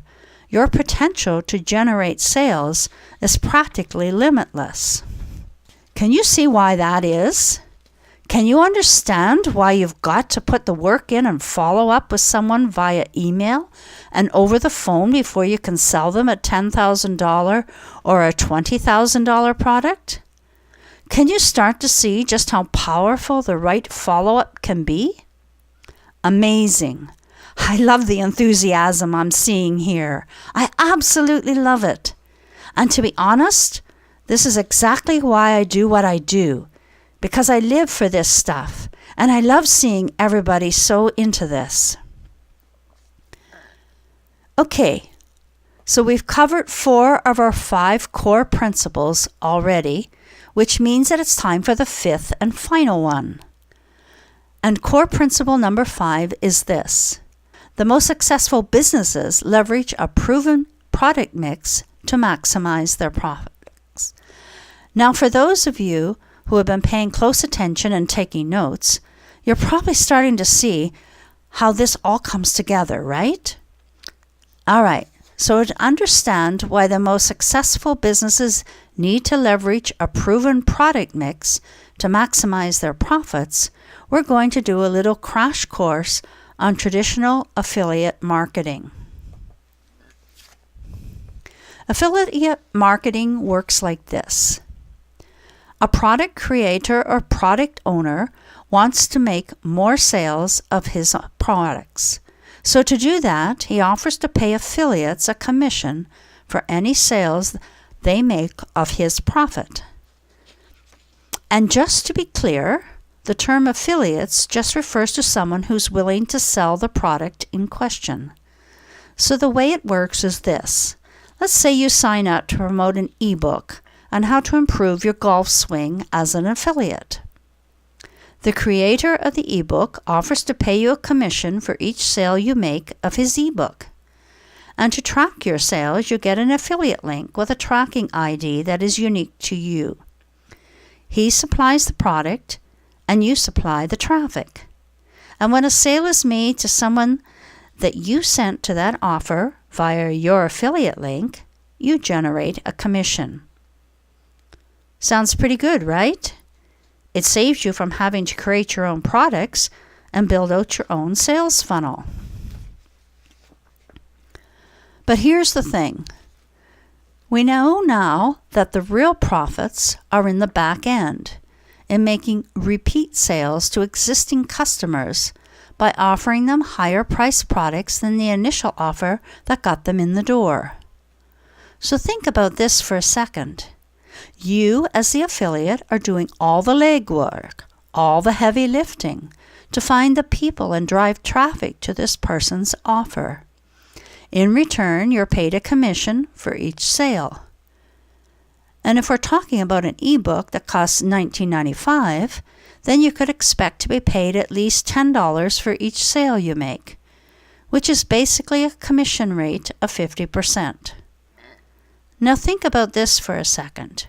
your potential to generate sales is practically limitless. Can you see why that is? Can you understand why you've got to put the work in and follow up with someone via email and over the phone before you can sell them a $10,000 or a $20,000 product? Can you start to see just how powerful the right follow-up can be? Amazing. I love the enthusiasm I'm seeing here. I absolutely love it. And to be honest, this is exactly why I do what I do, because I live for this stuff, and I love seeing everybody so into this. Okay, so we've covered 4 of our 5 core principles already, which means that it's time for the 5th and final one. And core principle number 5 is this: the most successful businesses leverage a proven product mix to maximize their profits. Now, for those of you who have been paying close attention and taking notes, you're probably starting to see how this all comes together, right? All right, so to understand why the most successful businesses need to leverage a proven product mix to maximize their profits, we're going to do a little crash course on traditional affiliate marketing. Affiliate marketing works like this. A product creator or product owner wants to make more sales of his products. So to do that, he offers to pay affiliates a commission for any sales they make of his profit. And just to be clear, the term affiliates just refers to someone who's willing to sell the product in question. So the way it works is this. Let's say you sign up to promote an ebook on how to improve your golf swing as an affiliate. The creator of the ebook offers to pay you a commission for each sale you make of his ebook. And to track your sales, you get an affiliate link with a tracking ID that is unique to you. He supplies the product, and you supply the traffic. And when a sale is made to someone that you sent to that offer via your affiliate link, you generate a commission. Sounds pretty good, right? It saves you from having to create your own products and build out your own sales funnel. But here's the thing. We know now that the real profits are in the back end, in making repeat sales to existing customers by offering them higher priced products than the initial offer that got them in the door. So think about this for a second. You, as the affiliate, are doing all the legwork, all the heavy lifting, to find the people and drive traffic to this person's offer. In return, you're paid a commission for each sale. And if we're talking about an ebook that costs $19.95, then you could expect to be paid at least $10 for each sale you make, which is basically a commission rate of 50%. Now think about this for a second.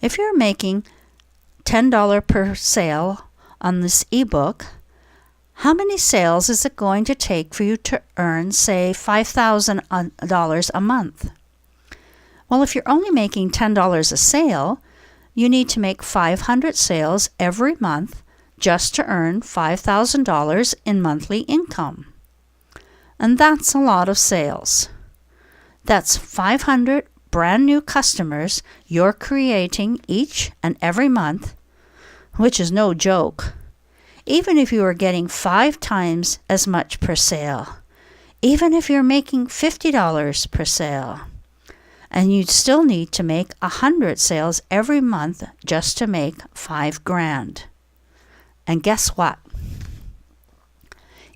If you're making $10 per sale on this ebook, how many sales is it going to take for you to earn, say, $5,000 a month? Well, if you're only making $10 a sale, you need to make 500 sales every month just to earn $5,000 in monthly income. And that's a lot of sales. That's 500 brand new customers you're creating each and every month, which is no joke. Even if you are getting 5 times as much per sale, even if you're making $50 per sale, and you'd still need to make 100 sales every month just to make $5,000. And guess what?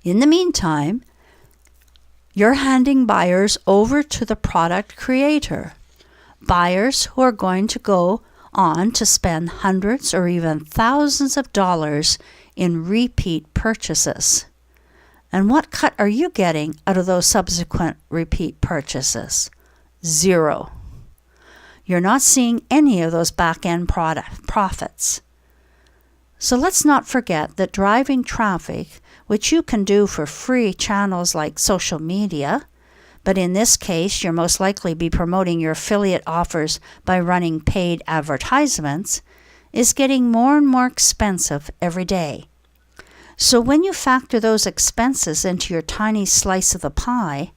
In the meantime, you're handing buyers over to the product creator, buyers who are going to go on to spend hundreds or even thousands of dollars in repeat purchases. And what cut are you getting out of those subsequent repeat purchases? 0. You're not seeing any of those back-end profits. So let's not forget that driving traffic, which you can do for free channels like social media, but in this case you're most likely be promoting your affiliate offers by running paid advertisements, is getting more and more expensive every day. So when you factor those expenses into your tiny slice of the pie,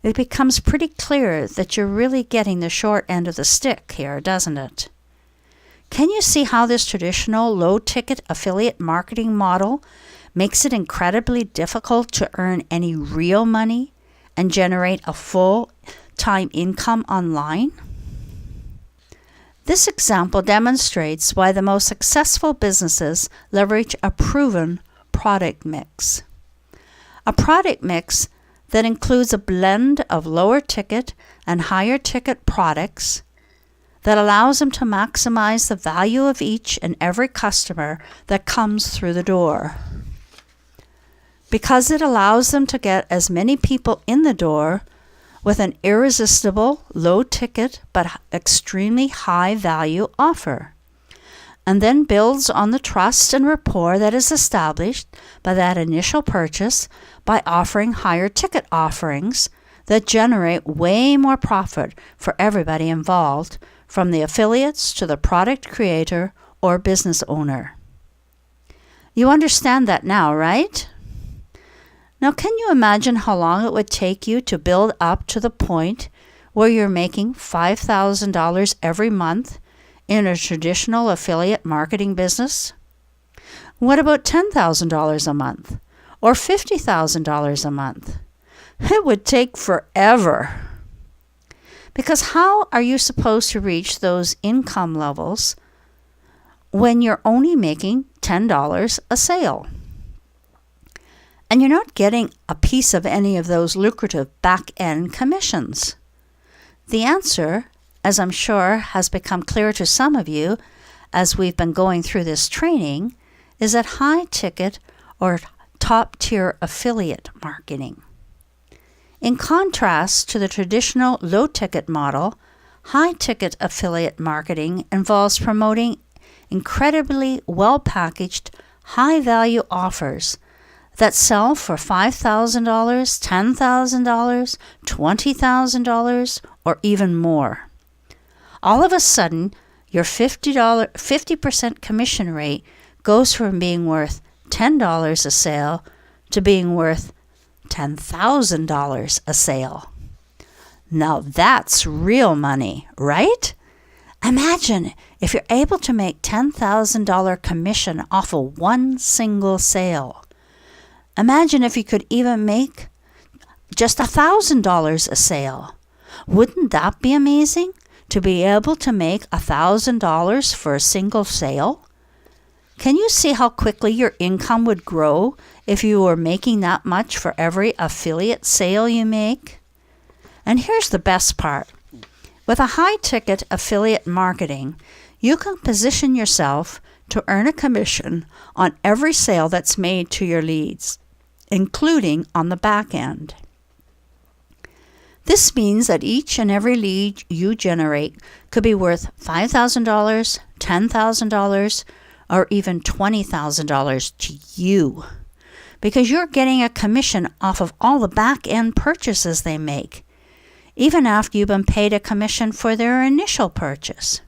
it becomes pretty clear that you're really getting the short end of the stick here, doesn't it? Can you see how this traditional low-ticket affiliate marketing model makes it incredibly difficult to earn any real money and generate a full-time income online? This example demonstrates why the most successful businesses leverage a proven product mix. A product mix that includes a blend of lower ticket and higher ticket products that allows them to maximize the value of each and every customer that comes through the door. Because it allows them to get as many people in the door with an irresistible, low ticket but extremely high value offer, and then builds on the trust and rapport that is established by that initial purchase by offering higher ticket offerings that generate way more profit for everybody involved, from the affiliates to the product creator or business owner. You understand that now, right? Now, can you imagine how long it would take you to build up to the point where you're making $5,000 every month in a traditional affiliate marketing business? What about $10,000 a month or $50,000 a month? It would take forever. Because how are you supposed to reach those income levels when you're only making $10 a sale? And you're not getting a piece of any of those lucrative back-end commissions. The answer, as I'm sure has become clear to some of you as we've been going through this training, is that high-ticket or top-tier affiliate marketing. In contrast to the traditional low-ticket model, high-ticket affiliate marketing involves promoting incredibly well-packaged, high-value offers that sell for $5,000, $10,000, $20,000, or even more. All of a sudden, your 50% commission rate goes from being worth $10 a sale to being worth $10,000 a sale. Now that's real money, right? Imagine if you're able to make $10,000 commission off of one single sale. Imagine if you could even make just $1,000 a sale. Wouldn't that be amazing? To be able to make $1,000 for a single sale? Can you see how quickly your income would grow if you were making that much for every affiliate sale you make? And here's the best part. With a high-ticket affiliate marketing, you can position yourself to earn a commission on every sale that's made to your leads, including on the back end. This means that each and every lead you generate could be worth $5,000, $10,000, or even $20,000 to you, because you're getting a commission off of all the back-end purchases they make, even after you've been paid a commission for their initial purchase.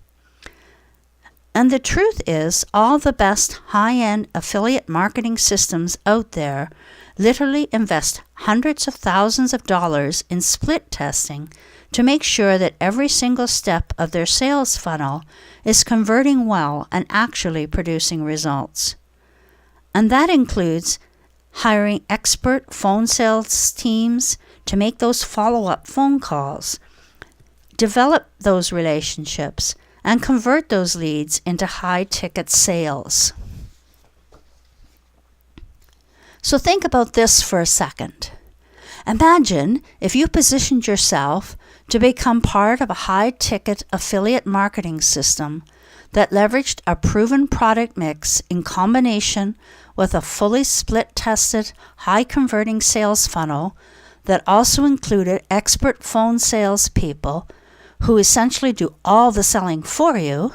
And the truth is, all the best high-end affiliate marketing systems out there literally invest hundreds of thousands of dollars in split testing to make sure that every single step of their sales funnel is converting well and actually producing results. And that includes hiring expert phone sales teams to make those follow-up phone calls, develop those relationships, and convert those leads into high-ticket sales. So think about this for a second. Imagine if you positioned yourself to become part of a high-ticket affiliate marketing system that leveraged a proven product mix in combination with a fully split-tested, high-converting sales funnel that also included expert phone salespeople who essentially do all the selling for you,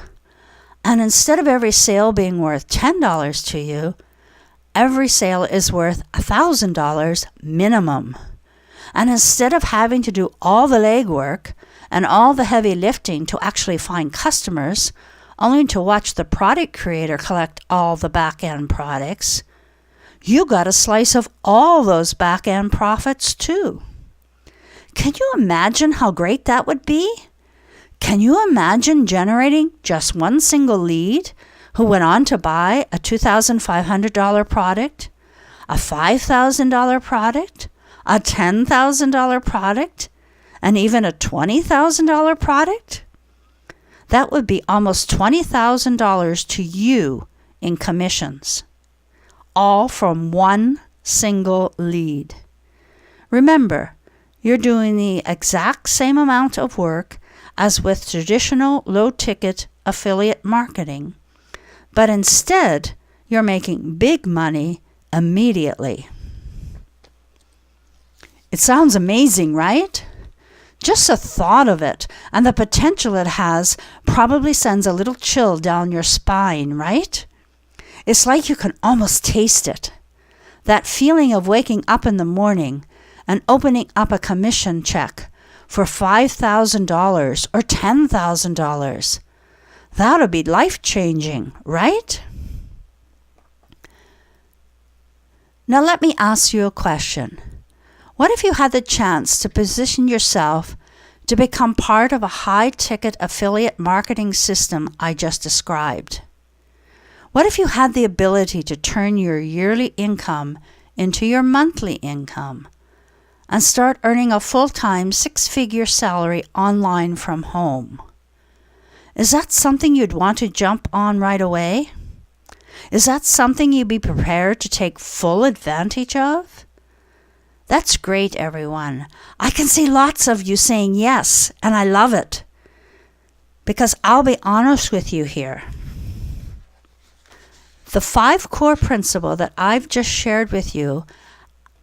and instead of every sale being worth $10 to you, every sale is worth $1,000 minimum. And instead of having to do all the legwork and all the heavy lifting to actually find customers, only to watch the product creator collect all the back-end products, you got a slice of all those back-end profits too. Can you imagine how great that would be? Can you imagine generating just one single lead who went on to buy a $2,500 product, a $5,000 product, a $10,000 product, and even a $20,000 product? That would be almost $20,000 to you in commissions, all from one single lead. Remember, you're doing the exact same amount of work as with traditional low-ticket affiliate marketing, but instead you're making big money immediately. It sounds amazing, right? Just the thought of it and the potential it has probably sends a little chill down your spine, right? It's like you can almost taste it. That feeling of waking up in the morning and opening up a commission check for $5,000 or $10,000. That would be life-changing, right? Now let me ask you a question. What if you had the chance to position yourself to become part of a high-ticket affiliate marketing system I just described? What if you had the ability to turn your yearly income into your monthly income and start earning a full-time six-figure salary online from home? Is that something you'd want to jump on right away? Is that something you'd be prepared to take full advantage of? That's great, everyone. I can see lots of you saying yes, and I love it. Because I'll be honest with you here. The 5 core principles that I've just shared with you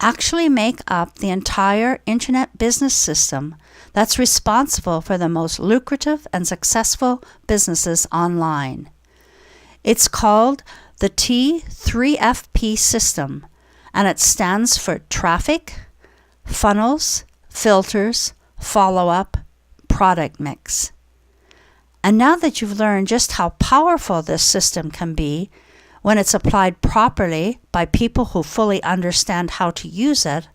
actually make up the entire internet business system that's responsible for the most lucrative and successful businesses online. It's called the T3FP system, and it stands for traffic, funnels, filters, follow-up, product mix. And now that you've learned just how powerful this system can be when it's applied properly by people who fully understand how to use it,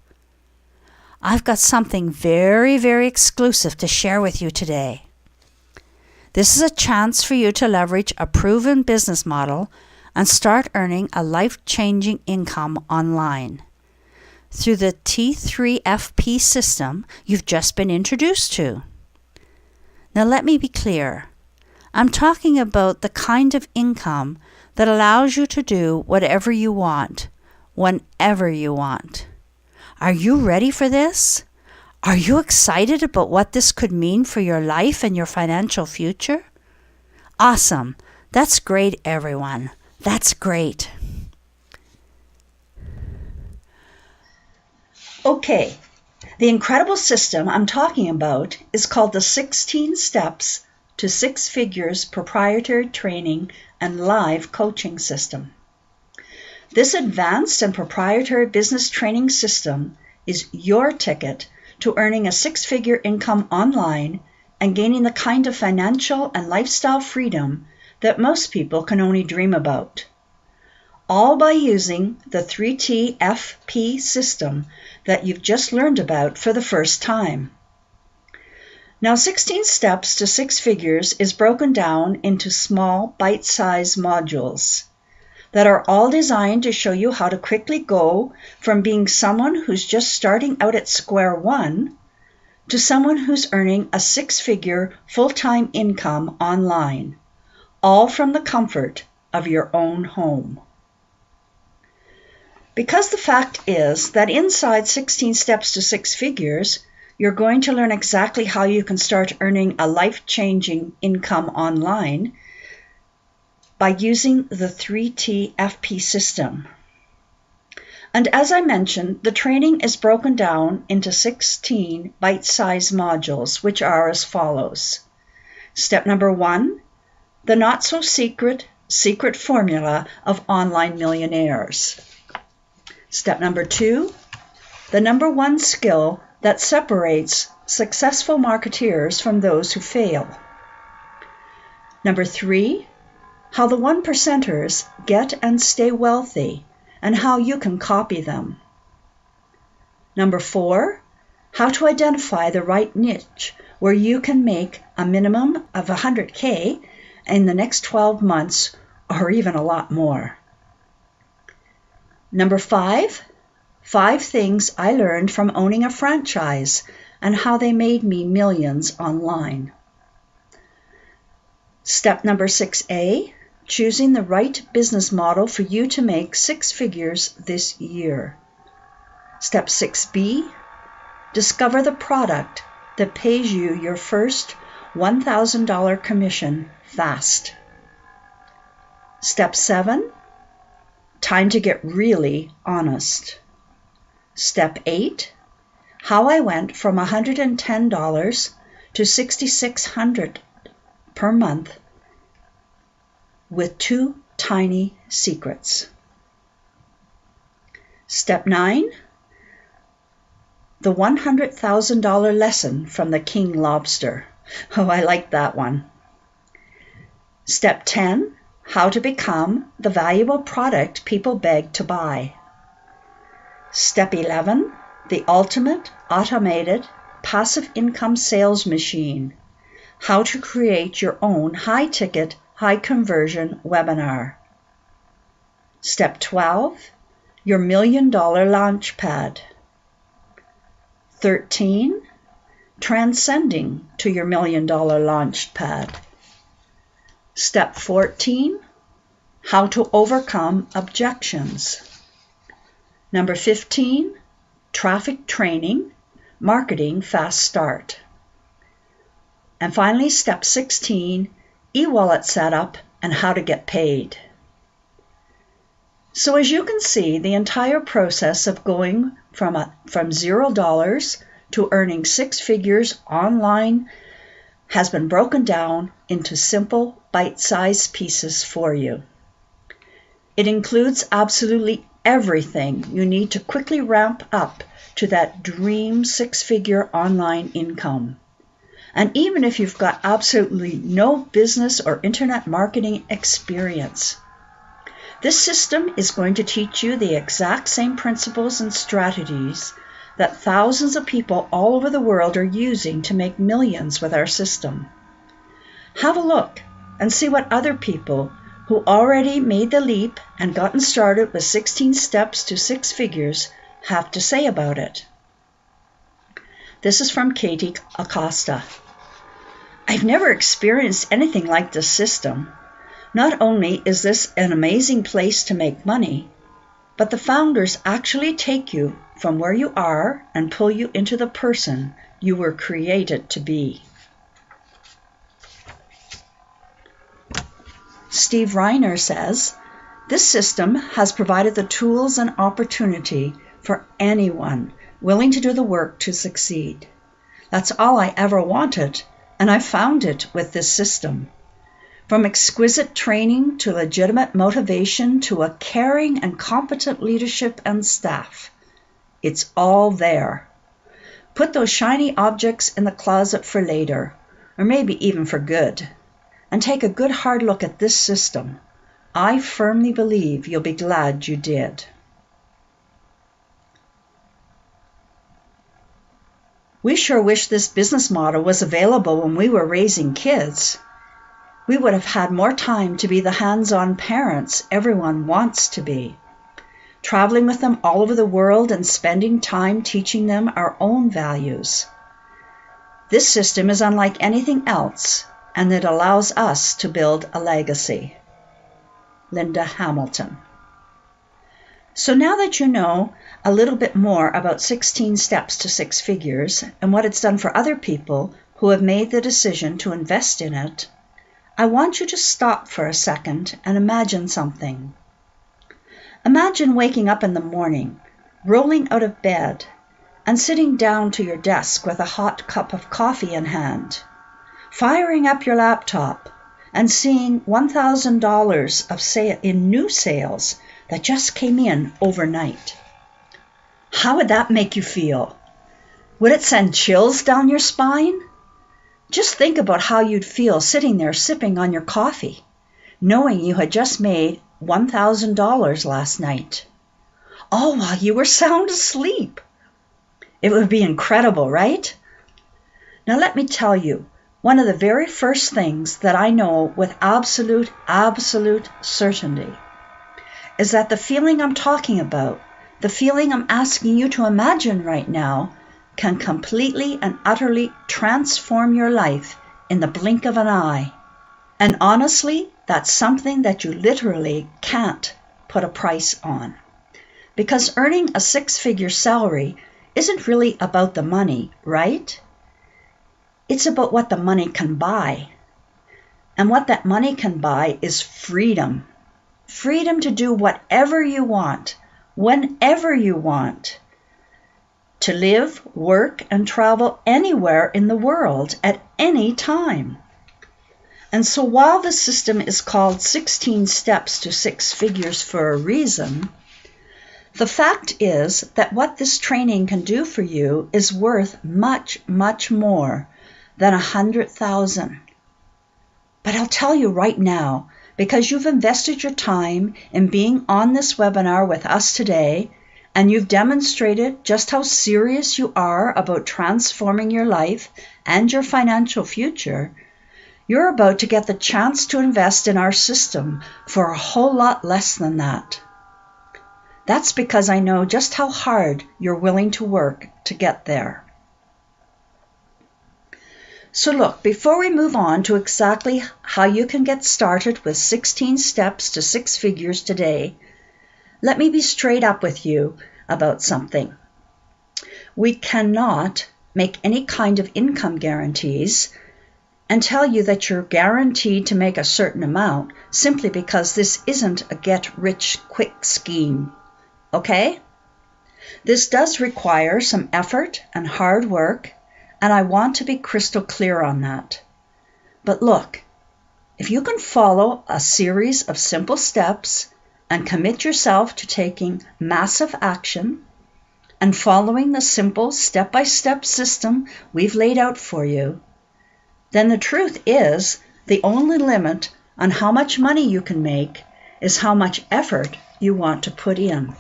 I've got something very, very exclusive to share with you today. This is a chance for you to leverage a proven business model and start earning a life-changing income online through the T3FP system you've just been introduced to. Now let me be clear. I'm talking about the kind of income that allows you to do whatever you want, whenever you want. Are you ready for this? Are you excited about what this could mean for your life and your financial future? Awesome. That's great, everyone. That's great. Okay, the incredible system I'm talking about is called the 16 Steps to Six Figures proprietary training and live coaching system. This advanced and proprietary business training system is your ticket to earning a six-figure income online and gaining the kind of financial and lifestyle freedom that most people can only dream about, all by using the 3TFP system that you've just learned about for the first time. Now, 16 Steps to Six Figures is broken down into small, bite-sized modules that are all designed to show you how to quickly go from being someone who's just starting out at square one to someone who's earning a six-figure full-time income online, all from the comfort of your own home. Because the fact is that inside 16 Steps to Six Figures, you're going to learn exactly how you can start earning a life-changing income online by using the 3TFP system. And as I mentioned, the training is broken down into 16 bite-sized modules, which are as follows. Step number 1, the not-so-secret formula of online millionaires. Step number 2, the number 1 skill that separates successful marketeers from those who fail. Number 3, how the 1%ers get and stay wealthy and how you can copy them. Number 4, how to identify the right niche where you can make a minimum of $100K in the next 12 months or even a lot more. Number 5 things I learned from owning a franchise and how they made me millions online. Step number 6A, choosing the right business model for you to make 6 figures this year. Step 6B, discover the product that pays you your first $1,000 commission fast. Step 7, time to get really honest. Step 8, how I went from $110 to $6,600 per month with 2 tiny secrets. Step 9, the $100,000 lesson from the King Lobster. Oh, I like that one. Step 10, how to become the valuable product people beg to buy. Step 11, the ultimate automated passive income sales machine. How to create your own high-ticket, high-conversion webinar. Step 12, your $1 million launchpad. 13, transcending to your $1 million launchpad. Step 14, how to overcome objections. Number 15, traffic training, marketing fast start. And finally, step 16, e-wallet setup and how to get paid. So as you can see, the entire process of going from $0 to earning 6 figures online has been broken down into simple bite-sized pieces for you. It includes absolutely everything you need to quickly ramp up to that dream 6-figure online income. And even if you've got absolutely no business or internet marketing experience, this system is going to teach you the exact same principles and strategies that thousands of people all over the world are using to make millions with our system. Have a look and see what other people who already made the leap and gotten started with 16 steps to 6 figures have to say about it. This is from Katie Acosta. I've never experienced anything like this system. Not only is this an amazing place to make money, but the founders actually take you from where you are and pull you into the person you were created to be. Steve Reiner says, this system has provided the tools and opportunity for anyone willing to do the work to succeed. That's all I ever wanted, and I found it with this system. From exquisite training to legitimate motivation to a caring and competent leadership and staff, it's all there. Put those shiny objects in the closet for later, or maybe even for good, and take a good hard look at this system. I firmly believe you'll be glad you did. We sure wish this business model was available when we were raising kids. We would have had more time to be the hands-on parents everyone wants to be, traveling with them all over the world and spending time teaching them our own values. This system is unlike anything else, and it allows us to build a legacy. Linda Hamilton. So now that you know a little bit more about 16 Steps to Six Figures and what it's done for other people who have made the decision to invest in it, I want you to stop for a second and imagine something. Imagine waking up in the morning, rolling out of bed, and sitting down to your desk with a hot cup of coffee in hand, firing up your laptop, and seeing $1,000 in new sales that just came in overnight. How would that make you feel? Would it send chills down your spine? Just think about how you'd feel sitting there sipping on your coffee, knowing you had just made $1,000 last night, all while you were sound asleep. It would be incredible, right? Now let me tell you, one of the very first things that I know with absolute certainty is that the feeling I'm talking about, the feeling I'm asking you to imagine right now, can completely and utterly transform your life in the blink of an eye. And honestly, that's something that you literally can't put a price on. Because earning a six-figure salary isn't really about the money, right? It's about what the money can buy. And what that money can buy is freedom. Freedom to do whatever you want, whenever you want. To live, work, and travel anywhere in the world at any time. And so while the system is called 16 Steps to Six Figures for a reason, the fact is that what this training can do for you is worth much, much more than $100,000. But I'll tell you right now, because you've invested your time in being on this webinar with us today, and you've demonstrated just how serious you are about transforming your life and your financial future, you're about to get the chance to invest in our system for a whole lot less than that. That's because I know just how hard you're willing to work to get there. So look, before we move on to exactly how you can get started with 16 Steps to Six Figures today, let me be straight up with you about something. We cannot make any kind of income guarantees and tell you that you're guaranteed to make a certain amount simply because this isn't a get-rich-quick scheme, okay? This does require some effort and hard work, and I want to be crystal clear on that. But look, if you can follow a series of simple steps and commit yourself to taking massive action and following the simple step-by-step system we've laid out for you, then the truth is the only limit on how much money you can make is how much effort you want to put in.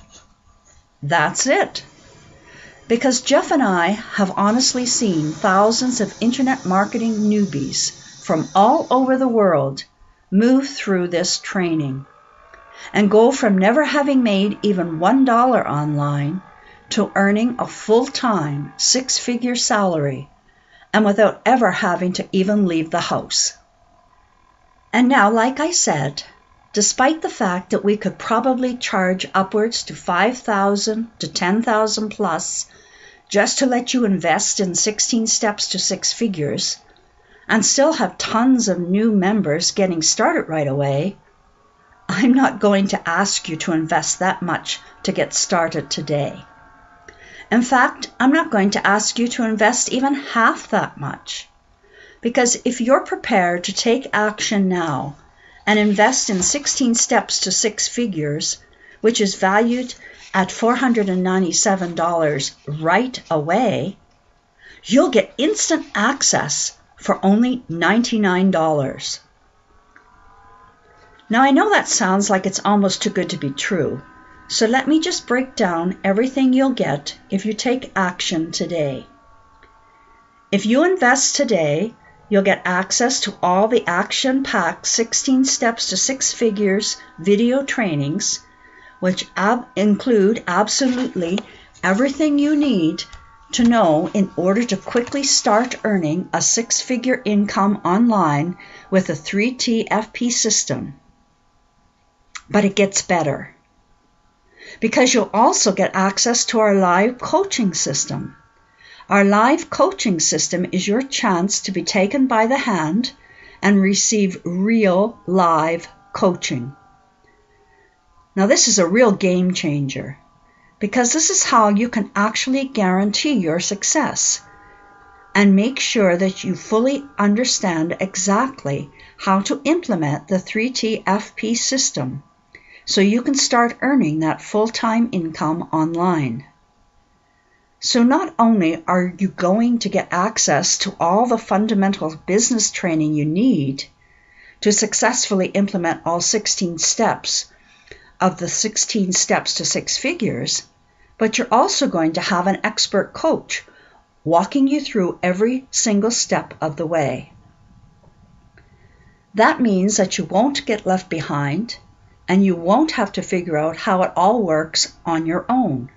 That's it. Because Jeff and I have honestly seen thousands of internet marketing newbies from all over the world move through this training and go from never having made even $1 online to earning a full-time six-figure salary and without ever having to even leave the house. And now, like I said, despite the fact that we could probably charge upwards to $5,000 to $10,000 plus just to let you invest in 16 Steps to Six Figures and still have tons of new members getting started right away, I'm not going to ask you to invest that much to get started today. In fact, I'm not going to ask you to invest even half that much. Because if you're prepared to take action now and invest in 16 Steps to Six Figures, which is valued at $497 right away, you'll get instant access for only $99. Now, I know that sounds like it's almost too good to be true, so let me just break down everything you'll get if you take action today. If you invest today, you'll get access to all the action-packed 16 Steps to Six Figures video trainings, which include absolutely everything you need to know in order to quickly start earning a six-figure income online with a 3T FP system. But it gets better, because you'll also get access to our live coaching system. Our live coaching system is your chance to be taken by the hand and receive real live coaching. Now, this is a real game changer, because this is how you can actually guarantee your success and make sure that you fully understand exactly how to implement the 3T FP system so you can start earning that full-time income online. So not only are you going to get access to all the fundamental business training you need to successfully implement all 16 steps of the 16 Steps to Six Figures, but you're also going to have an expert coach walking you through every single step of the way. That means that you won't get left behind, and you won't have to figure out how it all works on your own.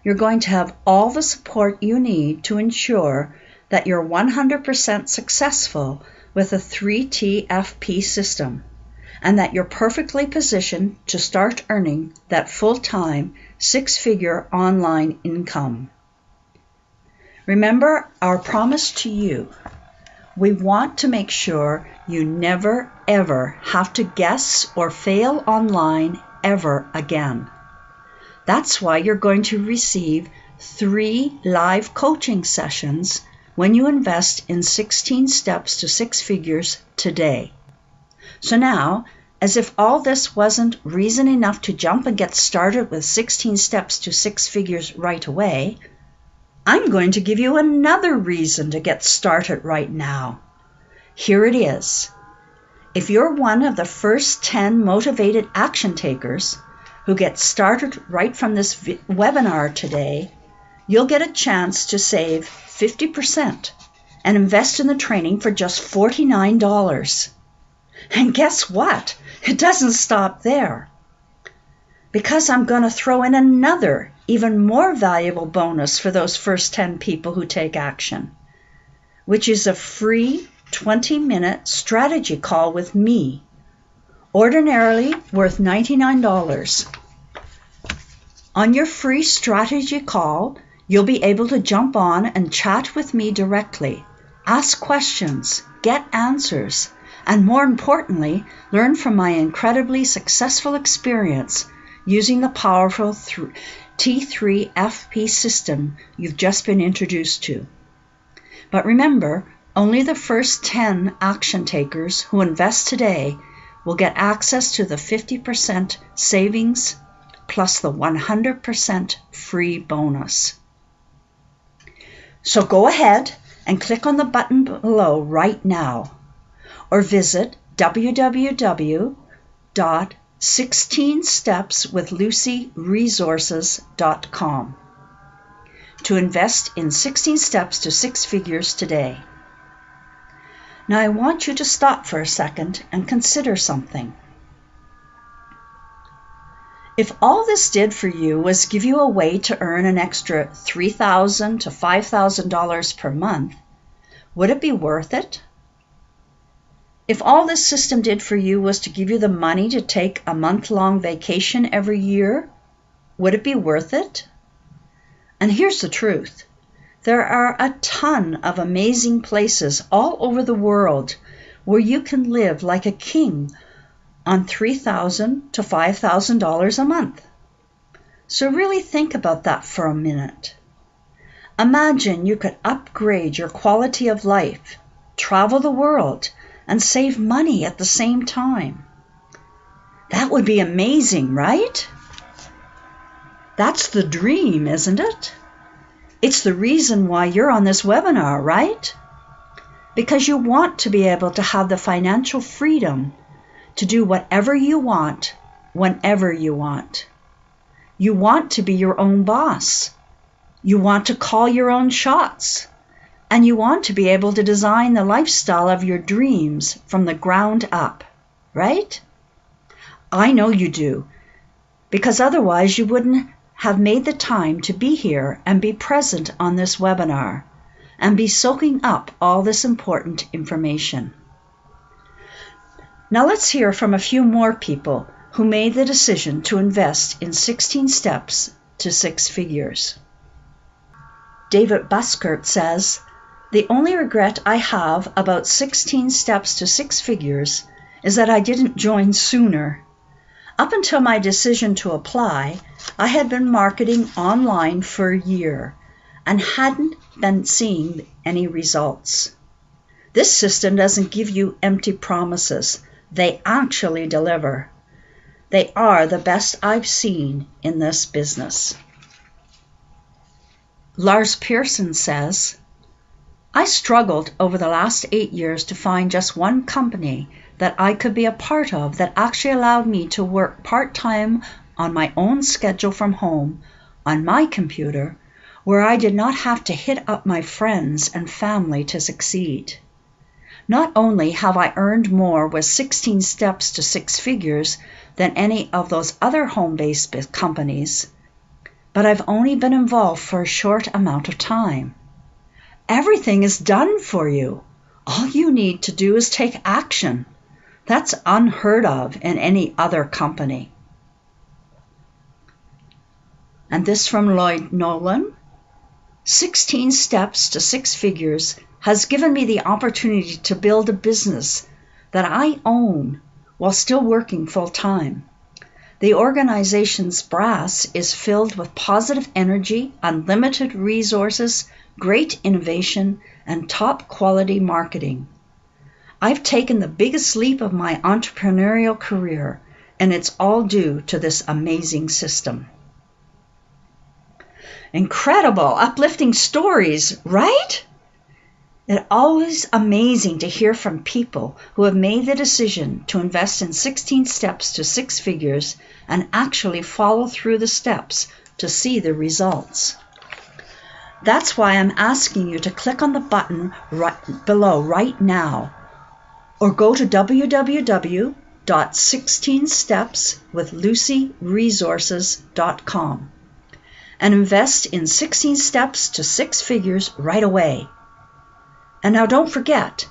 You're going to have all the support you need to ensure that you're 100% successful with a 3T FP system, and that you're perfectly positioned to start earning that full-time, six-figure online income. Remember our promise to you. We want to make sure you never, ever have to guess or fail online ever again. That's why you're going to receive 3 live coaching sessions when you invest in 16 Steps to Six Figures today. So now, as if all this wasn't reason enough to jump and get started with 16 Steps to Six Figures right away, I'm going to give you another reason to get started right now. Here it is. If you're one of the first 10 motivated action takers who get started right from this webinar today, you'll get a chance to save 50% and invest in the training for just $49. And guess what? It doesn't stop there, because I'm going to throw in another, even more valuable bonus for those first 10 people who take action, which is a free 20-minute strategy call with me, ordinarily worth $99. On your free strategy call, you'll be able to jump on and chat with me directly, ask questions, get answers, and more importantly, learn from my incredibly successful experience using the powerful T3 FP system you've just been introduced to. But remember, only the first 10 action takers who invest today will get access to the 50% savings plus the 100% free bonus. So go ahead and click on the button below right now, or visit www.16stepswithlucyresources.com to invest in 16 Steps to Six Figures today. Now I want you to stop for a second and consider something. If all this did for you was give you a way to earn an extra $3,000 to $5,000 per month, would it be worth it? If all this system did for you was to give you the money to take a month-long vacation every year, would it be worth it? And here's the truth. There are a ton of amazing places all over the world where you can live like a king on $3,000 to $5,000 a month. So really think about that for a minute. Imagine you could upgrade your quality of life, travel the world, and save money at the same time. That would be amazing, right? That's the dream, isn't it? It's the reason why you're on this webinar, right? Because you want to be able to have the financial freedom to do whatever you want, whenever you want. You want to be your own boss. You want to call your own shots. And you want to be able to design the lifestyle of your dreams from the ground up, right? I know you do, because otherwise you wouldn't have made the time to be here and be present on this webinar and be soaking up all this important information. Now let's hear from a few more people who made the decision to invest in 16 steps to six figures. David Buskert says, "The only regret I have about 16 steps to six figures is that I didn't join sooner. Up until my decision to apply, I had been marketing online for a year and hadn't been seeing any results. This system doesn't give you empty promises. They actually deliver. They are the best I've seen in this business." Lars Pearson says, "I struggled over the last 8 years to find just one company that I could be a part of that actually allowed me to work part-time on my own schedule from home, on my computer, where I did not have to hit up my friends and family to succeed. Not only have I earned more with 16 steps to six figures than any of those other home-based companies, but I've only been involved for a short amount of time. Everything is done for you. All you need to do is take action. That's unheard of in any other company." And this from Lloyd Nolan, 16 steps to six figures has given me the opportunity to build a business that I own while still working full-time. The organization's brass is filled with positive energy, unlimited resources, great innovation, and top-quality marketing. I've taken the biggest leap of my entrepreneurial career, and it's all due to this amazing system. Incredible, uplifting stories, right? It's always amazing to hear from people who have made the decision to invest in 16 steps to six figures and actually follow through the steps to see the results. That's why I'm asking you to click on the button right below right now, or go to www.16stepswithlucyresources.com and invest in 16 steps to six figures right away. And now don't forget,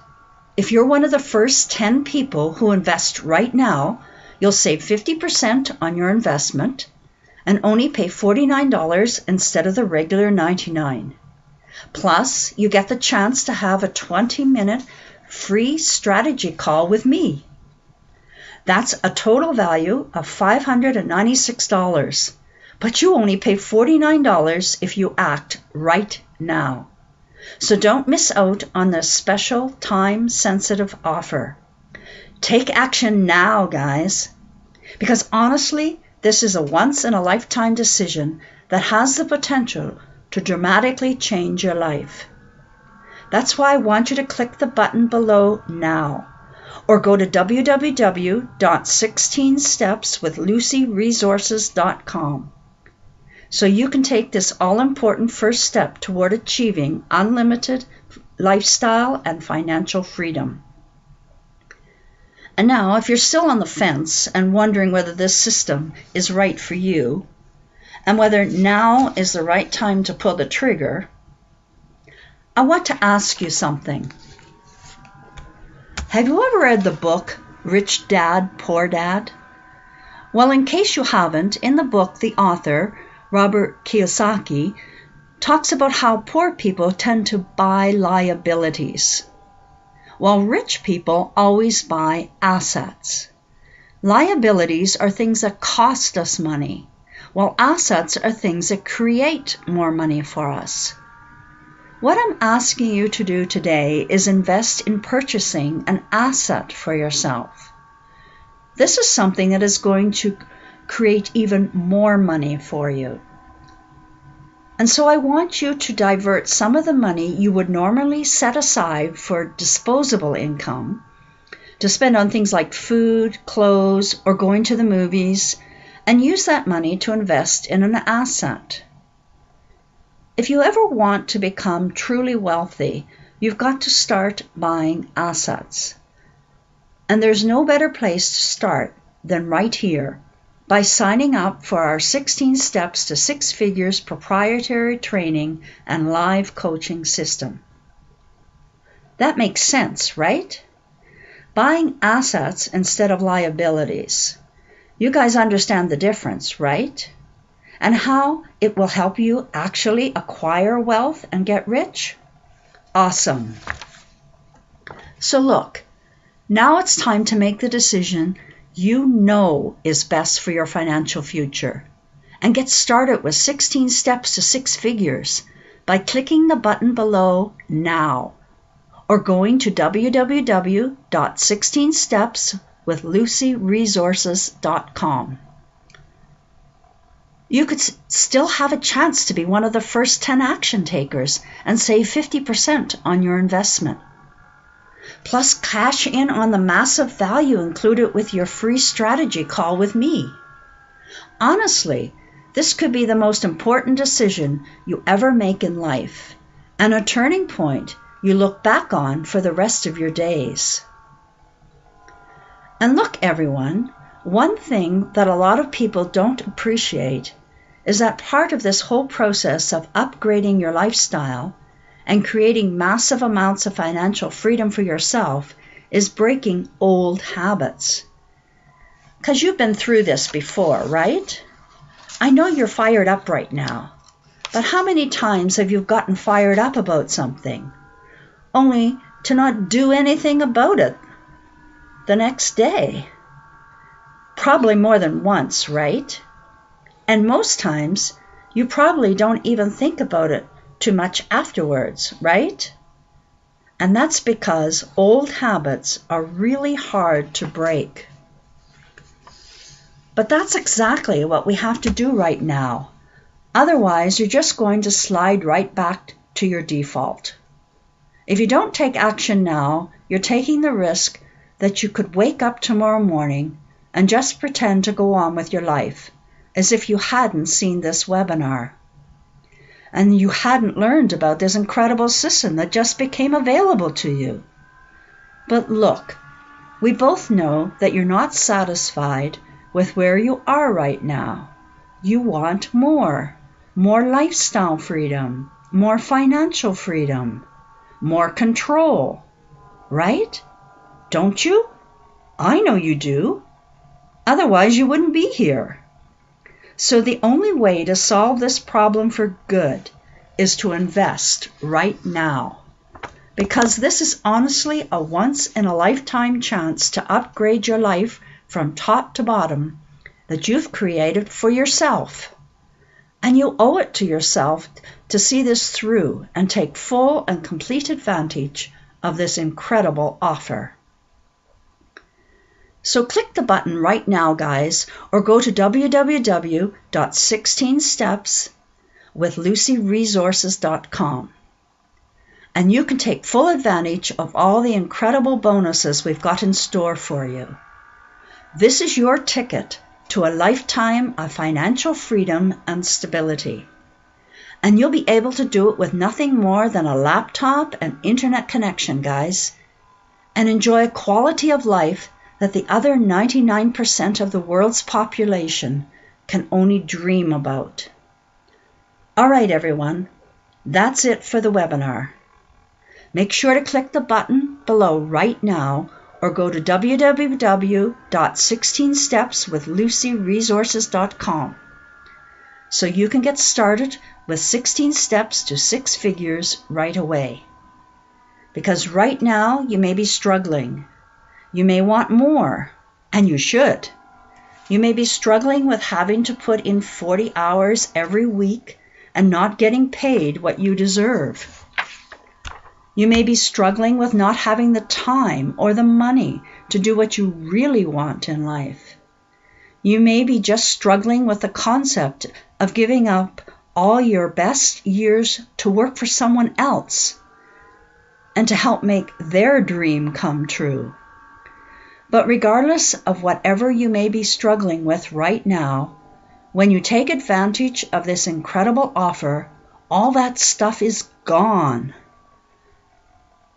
if you're one of the first 10 people who invest right now, you'll save 50% on your investment and only pay $49 instead of the regular $99. Plus, you get the chance to have a 20-minute free strategy call with me. That's a total value of $596, but you only pay $49 if you act right now. So don't miss out on this special time-sensitive offer. Take action now, guys, because honestly, this is a once-in-a-lifetime decision that has the potential to dramatically change your life. That's why I want you to click the button below now, or go to www.16stepswithlucyresources.com so you can take this all-important first step toward achieving unlimited lifestyle and financial freedom. And now, if you're still on the fence and wondering whether this system is right for you, and whether now is the right time to pull the trigger, I want to ask you something. Have you ever read the book, Rich Dad, Poor Dad? Well, in case you haven't, in the book, the author, Robert Kiyosaki, talks about how poor people tend to buy liabilities, while rich people always buy assets. Liabilities are things that cost us money, while assets are things that create more money for us. What I'm asking you to do today is invest in purchasing an asset for yourself. This is something that is going to create even more money for you. And so I want you to divert some of the money you would normally set aside for disposable income to spend on things like food, clothes, or going to the movies, and use that money to invest in an asset. If you ever want to become truly wealthy, you've got to start buying assets. And there's no better place to start than right here by signing up for our 16 Steps to Six Figures proprietary training and live coaching system. That makes sense, right? Buying assets instead of liabilities. You guys understand the difference, right? And how it will help you actually acquire wealth and get rich? Awesome. So look, now it's time to make the decision you know is best for your financial future. And get started with 16 Steps to Six Figures by clicking the button below now, or going to www.16stepswithlucyresources.com. You could still have a chance to be one of the first 10 action takers and save 50% on your investment. Plus, cash in on the massive value included with your free strategy call with me. Honestly, this could be the most important decision you ever make in life, and a turning point you look back on for the rest of your days. And look, everyone, one thing that a lot of people don't appreciate is that part of this whole process of upgrading your lifestyle and creating massive amounts of financial freedom for yourself is breaking old habits. Because you've been through this before, right? I know you're fired up right now, but how many times have you gotten fired up about something, only to not do anything about it the next day? Probably more than once, right? And most times, you probably don't even think about it too much afterwards, right? And that's because old habits are really hard to break. But that's exactly what we have to do right now. Otherwise, you're just going to slide right back to your default. If you don't take action now, you're taking the risk that you could wake up tomorrow morning and just pretend to go on with your life as if you hadn't seen this webinar and you hadn't learned about this incredible system that just became available to you. But look, we both know that you're not satisfied with where you are right now. You want more lifestyle freedom, more financial freedom, more control, right? Don't you? I know you do. Otherwise, you wouldn't be here. So the only way to solve this problem for good is to invest right now. Because this is honestly a once-in-a-lifetime chance to upgrade your life from top to bottom that you've created for yourself. And you owe it to yourself to see this through and take full and complete advantage of this incredible offer. So click the button right now, guys, or go to www.16stepswithlucyresources.com. And you can take full advantage of all the incredible bonuses we've got in store for you. This is your ticket to a lifetime of financial freedom and stability. And you'll be able to do it with nothing more than a laptop and internet connection, guys, and enjoy a quality of life that the other 99% of the world's population can only dream about. All right, everyone, that's it for the webinar. Make sure to click the button below right now or go to www.16stepswithlucyresources.com so you can get started with 16 steps to six figures right away. Because right now you may be struggling. You may want more, and you should. You may be struggling with having to put in 40 hours every week and not getting paid what you deserve. You may be struggling with not having the time or the money to do what you really want in life. You may be just struggling with the concept of giving up all your best years to work for someone else and to help make their dream come true. But regardless of whatever you may be struggling with right now, when you take advantage of this incredible offer, all that stuff is gone.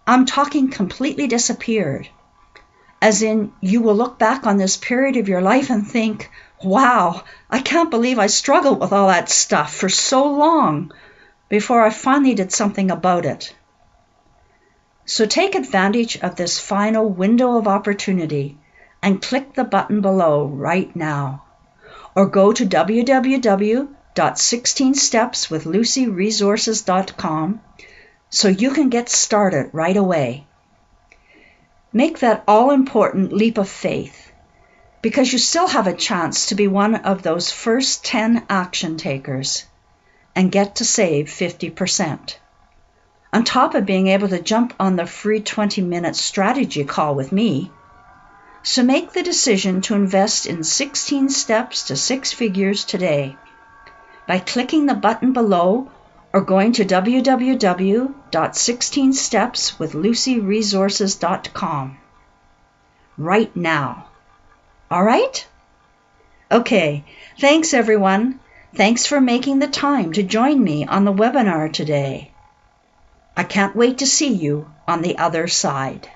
I'm talking completely disappeared. As in, you will look back on this period of your life and think, wow, I can't believe I struggled with all that stuff for so long before I finally did something about it. So take advantage of this final window of opportunity and click the button below right now. Or go to www.16stepswithlucyresources.com so you can get started right away. Make that all-important leap of faith, because you still have a chance to be one of those first 10 action takers and get to save 50%. On top of being able to jump on the free 20-minute strategy call with me. So make the decision to invest in 16 steps to 6 figures today by clicking the button below or going to www.16stepswithlucyresources.com right now. All right? Okay, thanks everyone. Thanks for making the time to join me on the webinar today. I can't wait to see you on the other side.